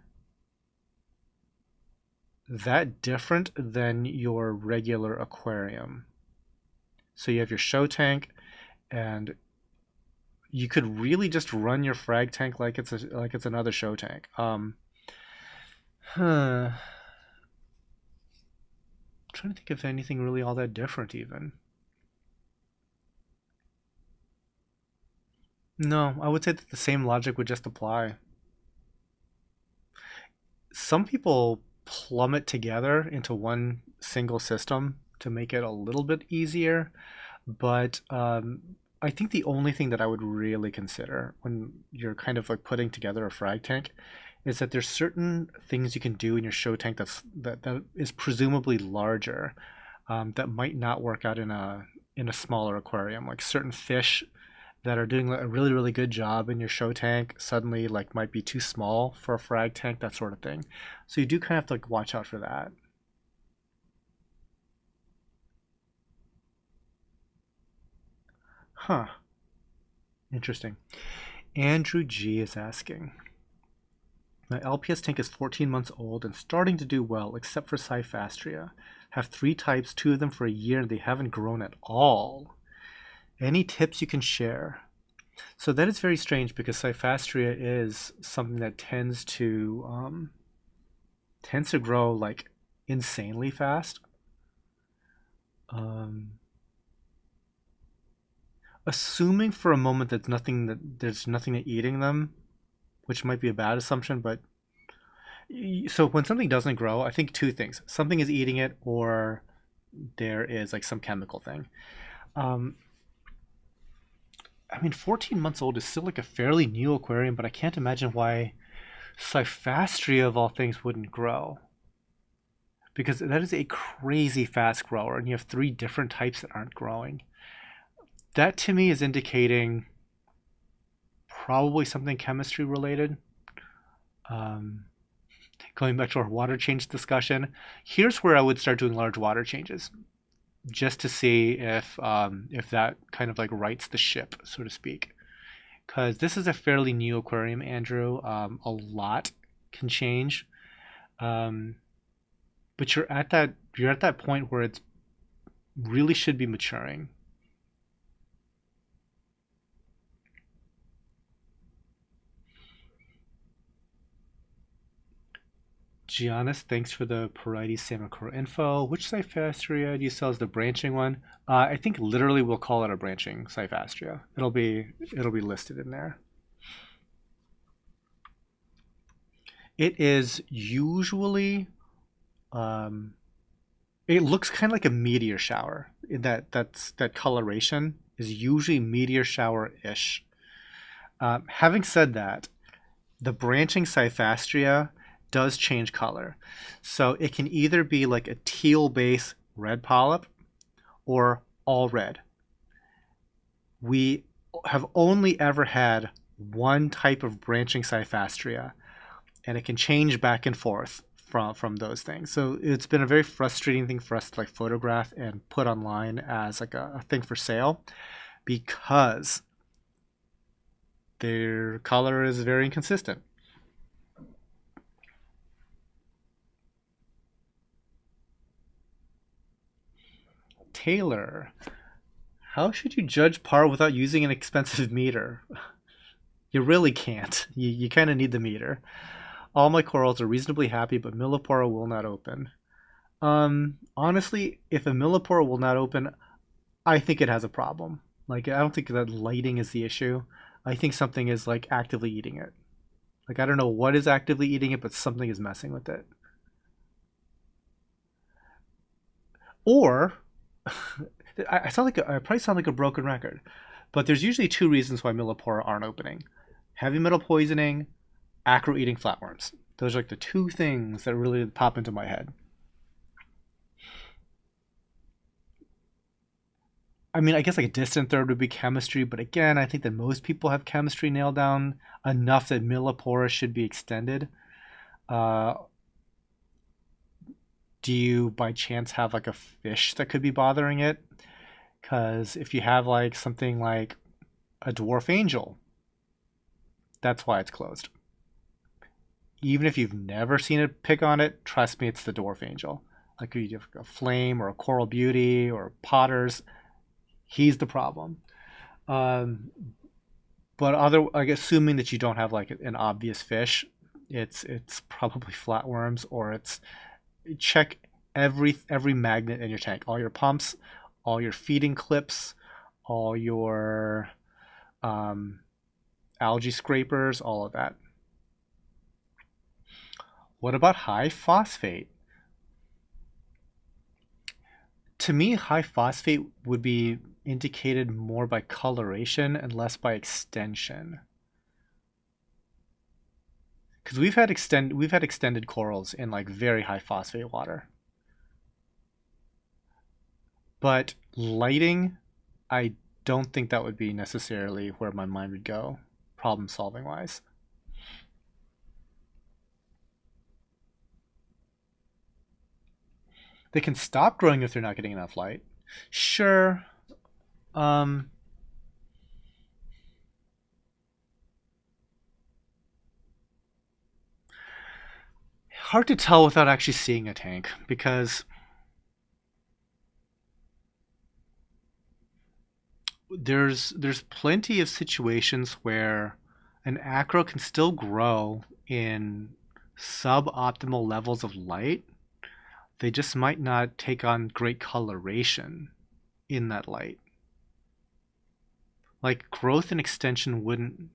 that different than your regular aquarium. So you have your show tank, and you could really just run your frag tank like it's another show tank. Huh. Trying to think of anything really all that different even. No, I would say that the same logic would just apply. Some people plummet together into one single system to make it a little bit easier, but I think the only thing that I would really consider when you're kind of like putting together a frag tank is that there's certain things you can do in your show tank that is presumably larger, that might not work out in a smaller aquarium. Like certain fish that are doing a really really good job in your show tank suddenly like might be too small for a frag tank, that sort of thing. So you do kind of have to like watch out for that. Huh. Interesting. Andrew G is asking, my LPS tank is 14 months old and starting to do well, except for Cyphastria. Have three types, two of them for a year, and they haven't grown at all. Any tips you can share? So that is very strange because Cyphastria is something that tends to grow like insanely fast. Um, Assuming for a moment that there's nothing eating them, which might be a bad assumption, but so when something doesn't grow, I think two things: something is eating it, or there is like some chemical thing. Um, I mean, 14 months old is still like a fairly new aquarium, but I can't imagine why Cyphastria of all things wouldn't grow, because that is a crazy fast grower, and you have three different types that aren't growing. That to me is indicating probably something chemistry related. Um, Going back to our water change discussion, here's where I would start doing large water changes just to see if that kind of like rights the ship, so to speak. Because this is a fairly new aquarium, Andrew. A lot can change, um, but you're at that point where it's really should be maturing. Giannis, thanks for the Parites Salmon info. Which Cyphastria do you sell as the branching one? I think literally we'll call it a branching Cyphastria. It'll be listed in there. It is usually um, it looks kind of like a meteor shower. That coloration is usually meteor shower ish. Having said that, the branching Cyphastria does change color. So it can either be like a teal base red polyp or all red. We have only ever had one type of branching Cyphastria, and it can change back and forth from those things. So it's been a very frustrating thing for us to like photograph and put online as like a thing for sale because their color is very inconsistent. Taylor, how should you judge par without using an expensive meter? You really can't. You kind of need the meter. All my corals are reasonably happy, but Millipora will not open. Honestly, if a Millipora will not open, I think it has a problem. Like, I don't think that lighting is the issue. I think something is like actively eating it. Like, I don't know what is actively eating it, but something is messing with it. Or I probably sound like a broken record, but there's usually two reasons why Millipora aren't opening: heavy metal poisoning, acro eating flatworms. Those are like the two things that really pop into my head. I mean, I guess like a distant third would be chemistry, but again, I think that most people have chemistry nailed down enough that Millipora should be extended. Uh, do you by chance have like a fish that could be bothering it? Because if you have like something like a dwarf angel, that's why it's closed. Even if you've never seen it pick on it, trust me, it's the dwarf angel. Like you have a flame or a coral beauty or potters, he's the problem. Um, but like assuming that you don't have like an obvious fish, it's probably flatworms, or it's check every magnet in your tank, all your pumps, all your feeding clips, all your um, algae scrapers, all of that. What about high phosphate? To me, high phosphate would be indicated more by coloration and less by extension. Because we've had extended corals in like very high phosphate water. But lighting, I don't think that would be necessarily where my mind would go, problem solving wise. They can stop growing if they're not getting enough light. Sure. Um, Hard to tell without actually seeing a tank, because there's plenty of situations where an acro can still grow in suboptimal levels of light. They just might not take on great coloration in that light. Like growth and extension wouldn't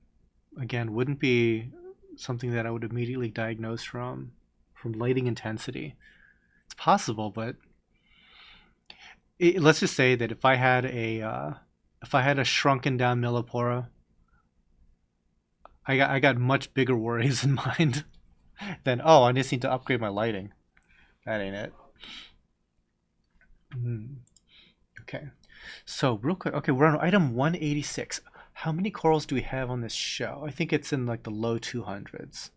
be something that I would immediately diagnose from lighting intensity. It's possible, but let's just say that if I had a shrunken down Millipora, I got much bigger worries in mind than, oh, I just need to upgrade my lighting. That ain't it. Okay. So real quick, okay, we're on item 186. How many corals do we have on this show? I think it's in like the low 200s.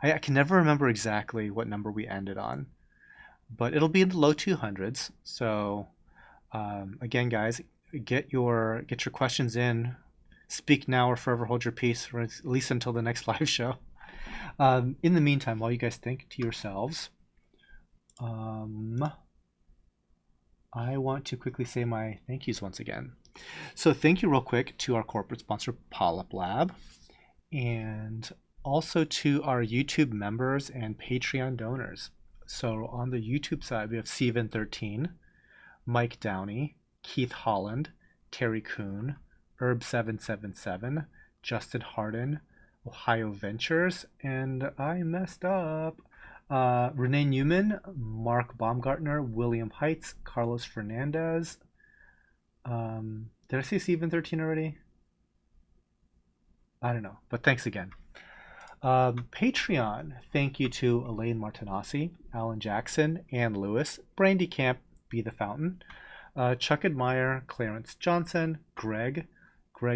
I can never remember exactly what number we ended on, but it'll be in the low 200s. So again, guys, get your questions in. Speak now or forever hold your peace, or at least until the next live show. In the meantime, while you guys think to yourselves, I want to quickly say my thank yous once again. So thank you real quick to our corporate sponsor, Polyp Lab, and also to our YouTube members and Patreon donors. So on the YouTube side, we have Steven13, Mike Downey, Keith Holland, Terry Kuhn, Herb777, Justin Harden, Ohio Ventures, and I messed up. Renee Newman, Mark Baumgartner, William Heights, Carlos Fernandez. Did I say Steven13 already? I don't know, but thanks again. Patreon, thank you to Elaine Martinassi, Alan Jackson, Ann Lewis, Brandy Camp, Be the Fountain, Chuck Admire, Clarence Johnson, Greg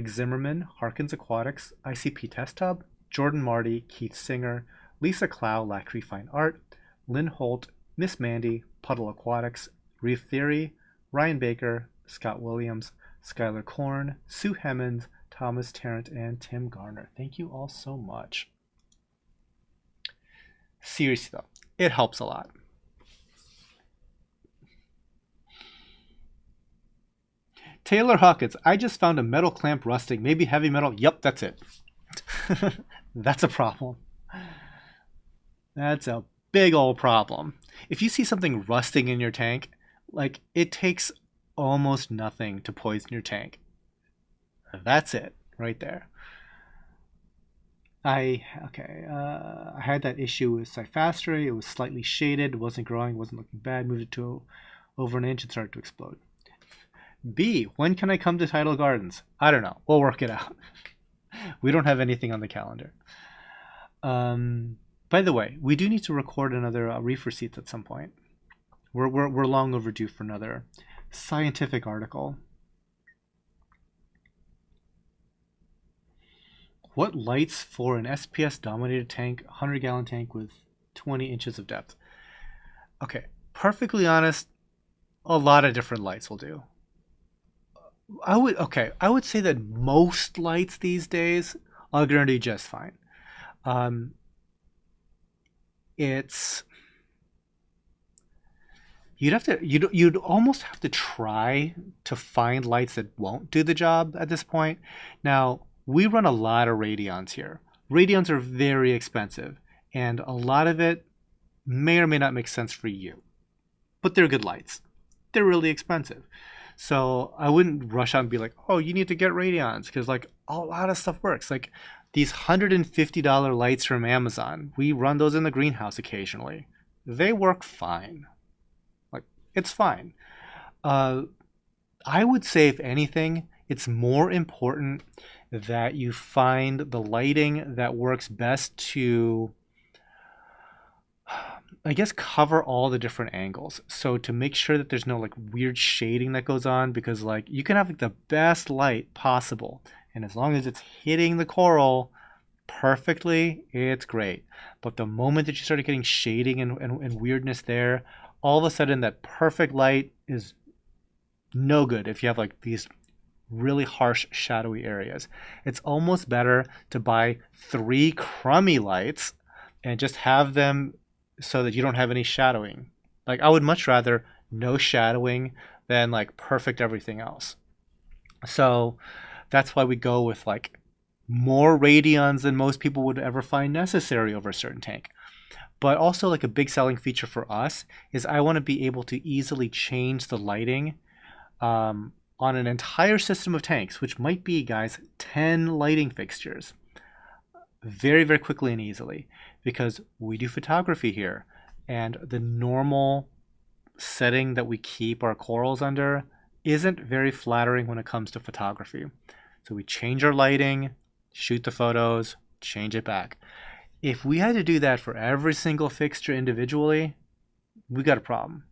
Zimmerman, Harkins Aquatics, ICP Test Hub, Jordan Marty, Keith Singer, Lisa Clow, Lacry Fine Art, Lynn Holt, Miss Mandy, Puddle Aquatics, Reef Theory, Ryan Baker, Scott Williams, Skylar Korn, Sue Hemmons, Thomas Tarrant, and Tim Garner. Thank you all so much. Seriously though, it helps a lot. Taylor Hawkins, I just found a metal clamp rusting. Maybe heavy metal. Yep, that's it. That's a problem. That's a big old problem. If you see something rusting in your tank, like it takes almost nothing to poison your tank. That's it right there. I had that issue with Cyphastray. It was slightly shaded, wasn't growing, wasn't looking bad. Moved it to over an inch and started to explode. B, when can I come to Tidal Gardens? I don't know. We'll work it out. We don't have anything on the calendar. By the way, we do need to record another reef receipts at some point. We're long overdue for another scientific article. What lights for an SPS dominated tank, 100-gallon tank with 20 inches of depth? Okay, perfectly honest, a lot of different lights will do. I would say that most lights these days are going to do just fine. It's you'd almost have to try to find lights that won't do the job at this point. Now, we run a lot of radions here. Radions are very expensive, and a lot of it may or may not make sense for you. But they're good lights. They're really expensive. So I wouldn't rush out and be like, oh, you need to get radions, because like a lot of stuff works. Like these $150 lights from Amazon, we run those in the greenhouse occasionally. They work fine. Like, it's fine. I would say, if anything, it's more important that you find the lighting that works best to, I guess, cover all the different angles. So to make sure that there's no like weird shading that goes on, because like you can have like the best light possible, and as long as it's hitting the coral perfectly, it's great. But the moment that you start getting shading and weirdness there, all of a sudden that perfect light is no good if you have like these really harsh shadowy areas. It's almost better to buy 3 crummy lights and just have them so that you don't have any shadowing. Like, I would much rather no shadowing than like perfect everything else. So that's why we go with like more radions than most people would ever find necessary over a certain tank. But also, like, a big selling feature for us is I want to be able to easily change the lighting on an entire system of tanks, which might be, guys, 10 lighting fixtures, very, very quickly and easily, because we do photography here, and the normal setting that we keep our corals under isn't very flattering when it comes to photography. So we change our lighting, shoot the photos, change it back. If we had to do that for every single fixture individually, we got a problem.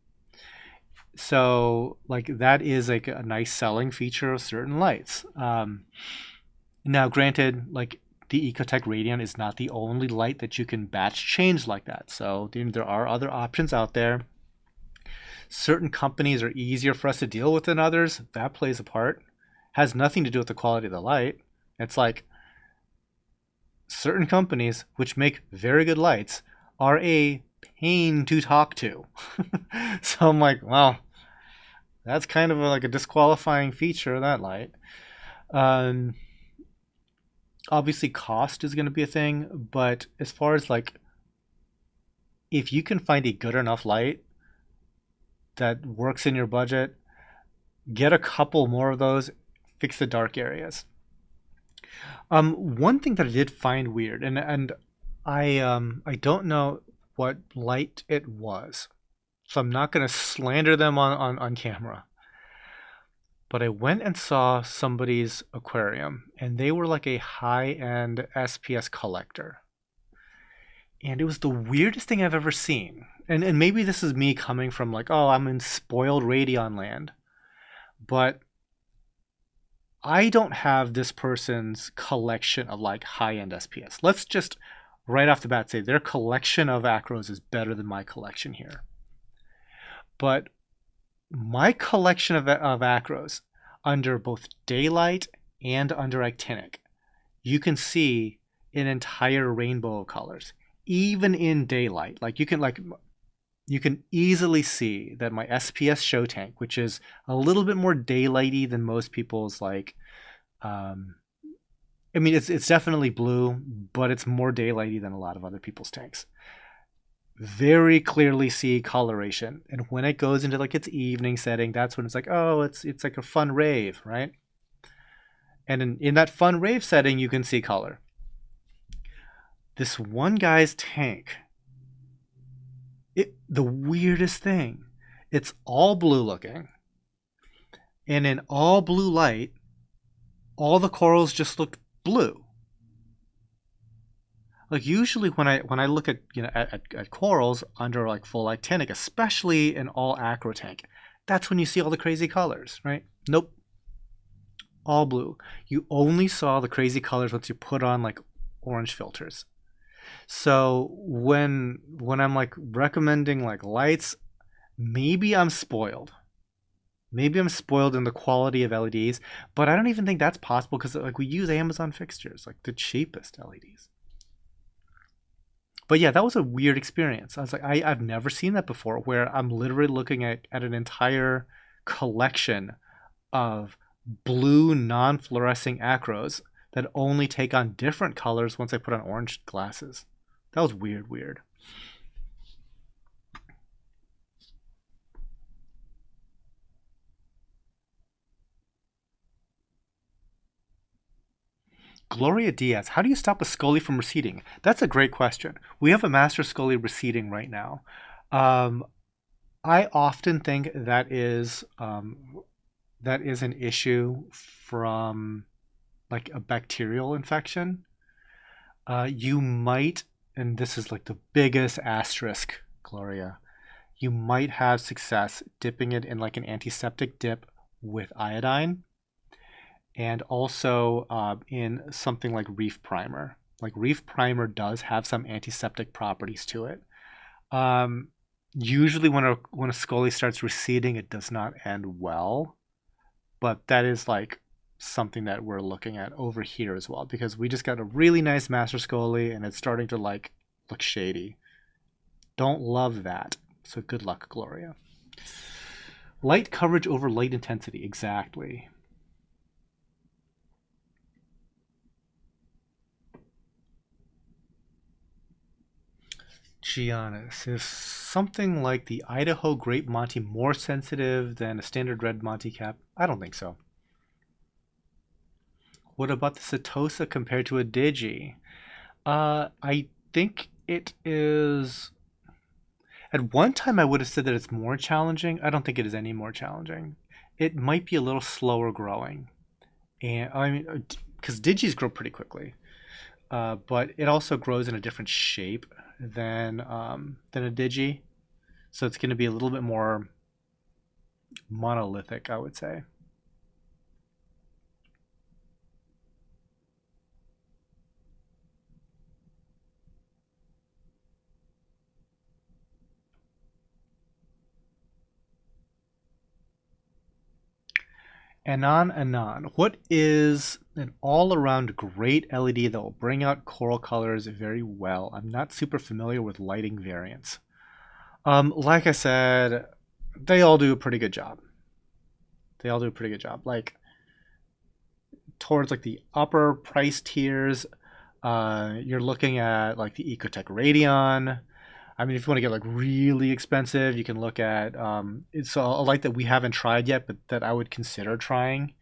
So like that is like a nice selling feature of certain lights. Now granted, like the Ecotech Radiant is not the only light that you can batch change like that. So there are other options out there. Certain companies are easier for us to deal with than others. That plays a part. Has nothing to do with the quality of the light. It's like certain companies which make very good lights are a pain to talk to. So I'm like, well, that's kind of like a disqualifying feature of that light. Obviously cost is going to be a thing, but as far as like, if you can find a good enough light that works in your budget, get a couple more of those, fix the dark areas. One thing that I did find weird, and I don't know what light it was, so I'm not gonna slander them on camera. But I went and saw somebody's aquarium, and they were like a high-end SPS collector. And it was the weirdest thing I've ever seen. And maybe this is me coming from like, oh, I'm in spoiled Radion land. But I don't have this person's collection of like high-end SPS. Let's just right off the bat say their collection of acros is better than my collection here. But my collection of acros under both daylight and under actinic, you can see an entire rainbow of colors. Even in daylight, like you can easily see that my SPS show tank, which is a little bit more daylighty than most people's like I mean, it's definitely blue, but it's more daylighty than a lot of other people's tanks. Very clearly see coloration, and when it goes into like its evening setting, that's when it's like, oh, it's like a fun rave, right? And in that fun rave setting, you can see color. This one guy's tank, the weirdest thing, it's all blue looking, and in all blue light, all the corals just looked blue. Like usually when I look at at corals under like full actinic, especially in all acro tank, that's when you see all the crazy colors, right? Nope, all blue. You only saw the crazy colors once you put on like orange filters. So when I'm like recommending like lights, maybe I'm spoiled. Maybe I'm spoiled in the quality of LEDs, but I don't even think that's possible because like we use Amazon fixtures, like the cheapest LEDs. But yeah, that was a weird experience. I was like, I've never seen that before, where I'm literally looking at an entire collection of blue non-fluorescing acros that only take on different colors once I put on orange glasses. That was weird, weird. Gloria Diaz, how do you stop a Scully from receding? That's a great question. We have a Master Scully receding right now. Um, I often think that is an issue from like a bacterial infection. You might, and this is like the biggest asterisk, Gloria, you might have success dipping it in like an antiseptic dip with iodine, and also in something like Reef Primer. Like Reef Primer does have some antiseptic properties to it. Um, Usually, when a Scully starts receding, it does not end well. But that is like something that we're looking at over here as well, because we just got a really nice Master Scully, and it's starting to like look shady. Don't love that. So good luck, Gloria. Light coverage over light intensity. Exactly. Giannis, is something like the Idaho Grape Monty more sensitive than a standard red Monty cap? I don't think so. What about the Setosa compared to a Digi? I think it is. At one time, I would have said that it's more challenging. I don't think it is any more challenging. It might be a little slower growing, and I mean, because Digis grow pretty quickly, but it also grows in a different shape than a Digi, so it's going to be a little bit more monolithic, I would say. Anon Anon. What is an all around great LED that will bring out coral colors very well? I'm not super familiar with lighting variants. Like I said, they all do a pretty good job. They all do a pretty good job. Like towards like the upper price tiers, you're looking at like the Ecotech Radeon. I mean, if you want to get like really expensive, you can look at it's a light that we haven't tried yet, but that I would consider trying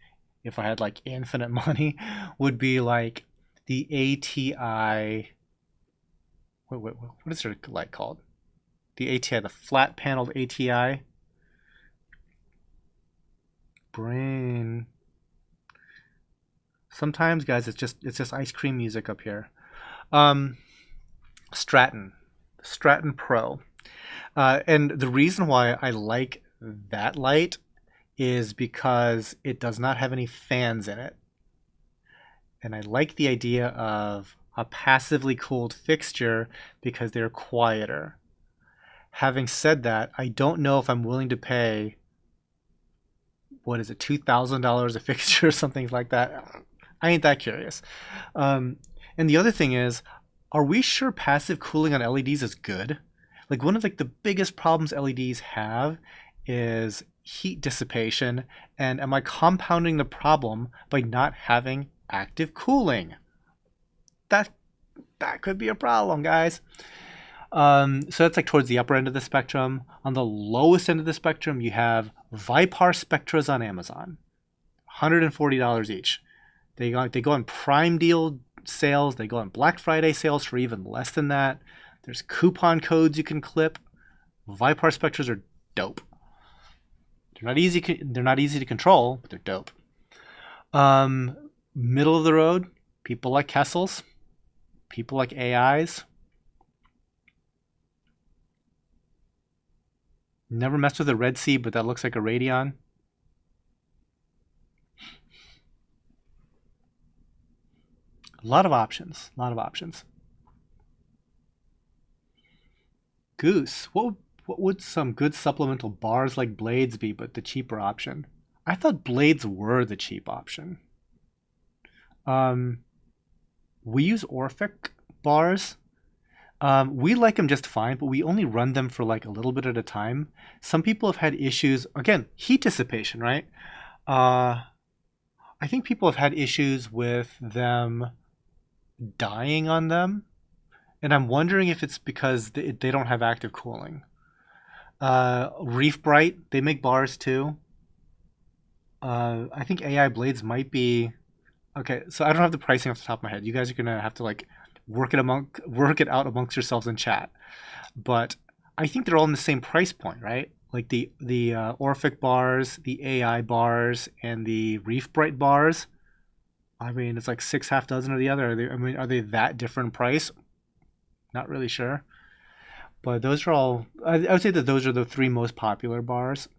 if I had like infinite money, would be like the ATI. What is their light called? The ATI, the flat paneled ATI. Brain. Sometimes, guys, it's just ice cream music up here. Um, Stratton, Stratton Pro. And the reason why I like that light is because it does not have any fans in it. And I like the idea of a passively cooled fixture because they're quieter. Having said that, I don't know if I'm willing to pay, what is it, $2,000 a fixture or something like that. I ain't that curious. Um, and the other thing is, are we sure passive cooling on LEDs is good? Like one of like the biggest problems LEDs have is heat dissipation, and am I compounding the problem by not having active cooling. That could be a problem, guys. So that's like towards the upper end of the spectrum. On the lowest end of the spectrum, you have Vipar Spectras on Amazon, $140 each. They go on Prime deal sales. They go on Black Friday sales for even less than that. There's coupon codes you can clip. Vipar Spectras are dope. They're not easy to control, but they're dope. Middle of the road, people like Kessels, people like AIs. Never messed with a Red Sea, but that looks like a Radion. A lot of options. Goose. What would some good supplemental bars like blades be, but the cheaper option? I thought blades were the cheap option. We use Orphic bars. We like them just fine, but we only run them for like a little bit at a time. Some people have had issues, again, heat dissipation, right? I think people have had issues with them dying on them, and I'm wondering if it's because they don't have active cooling. Reef Bright, they make bars too. I think AI blades might be okay. So I don't have the pricing off the top of my head. You guys are gonna have to like work it out amongst yourselves in chat. But I think they're all in the same price point, right? Like the Orphic bars, the AI bars, and the Reef Bright bars. I mean, it's like half dozen or the other. Are they that different in price? Not really sure. But those are all, I would say that those are the three most popular bars.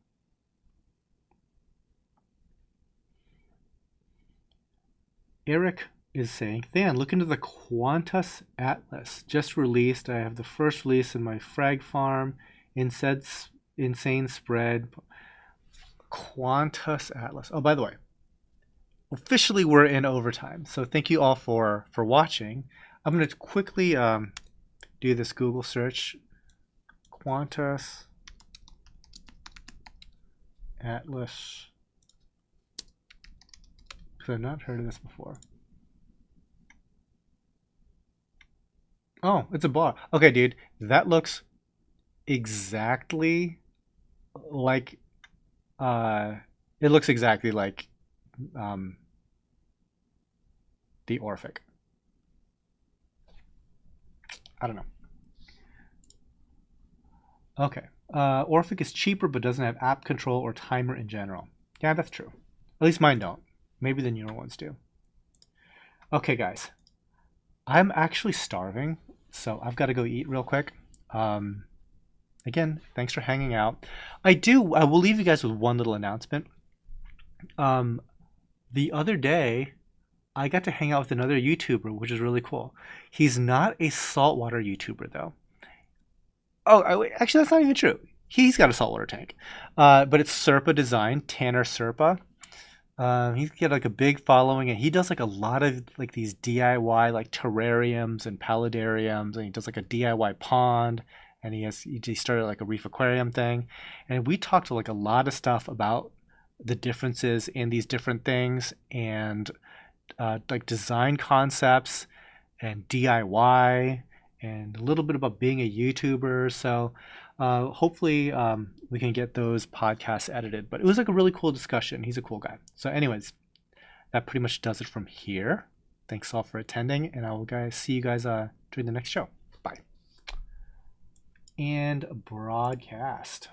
Eric is saying, Than, look into the Qantas Atlas. Just released. I have the first release in my frag farm. Insane spread. Qantas Atlas. Oh, by the way, officially we're in overtime. So thank you all for watching. I'm going to quickly do this Google search. Qantas Atlas. Because I've not heard of this before. Oh, it's a bar. Okay, dude. That looks exactly like it looks exactly like the Orphic. I don't know. Okay. Orphic is cheaper but doesn't have app control or timer in general. Yeah, that's true. At least mine don't. Maybe the newer ones do. Okay, guys. I'm actually starving, so I've got to go eat real quick. Again, thanks for hanging out. I will leave you guys with one little announcement. The other day, I got to hang out with another YouTuber, which is really cool. He's not a saltwater YouTuber, though. Oh, actually, that's not even true. He's got a saltwater tank. But it's Serpa Design, Tanner Serpa. He's got like a big following, and he does like a lot of like these DIY like terrariums and paludariums, and he does like a DIY pond, and he started like a reef aquarium thing, and we talked to like a lot of stuff about the differences in these different things, and like design concepts and DIY, and a little bit about being a YouTuber. So hopefully we can get those podcasts edited. But it was like a really cool discussion. He's a cool guy. So anyways, that pretty much does it from here. Thanks all for attending, and I will see you guys during the next show. Bye. And broadcast.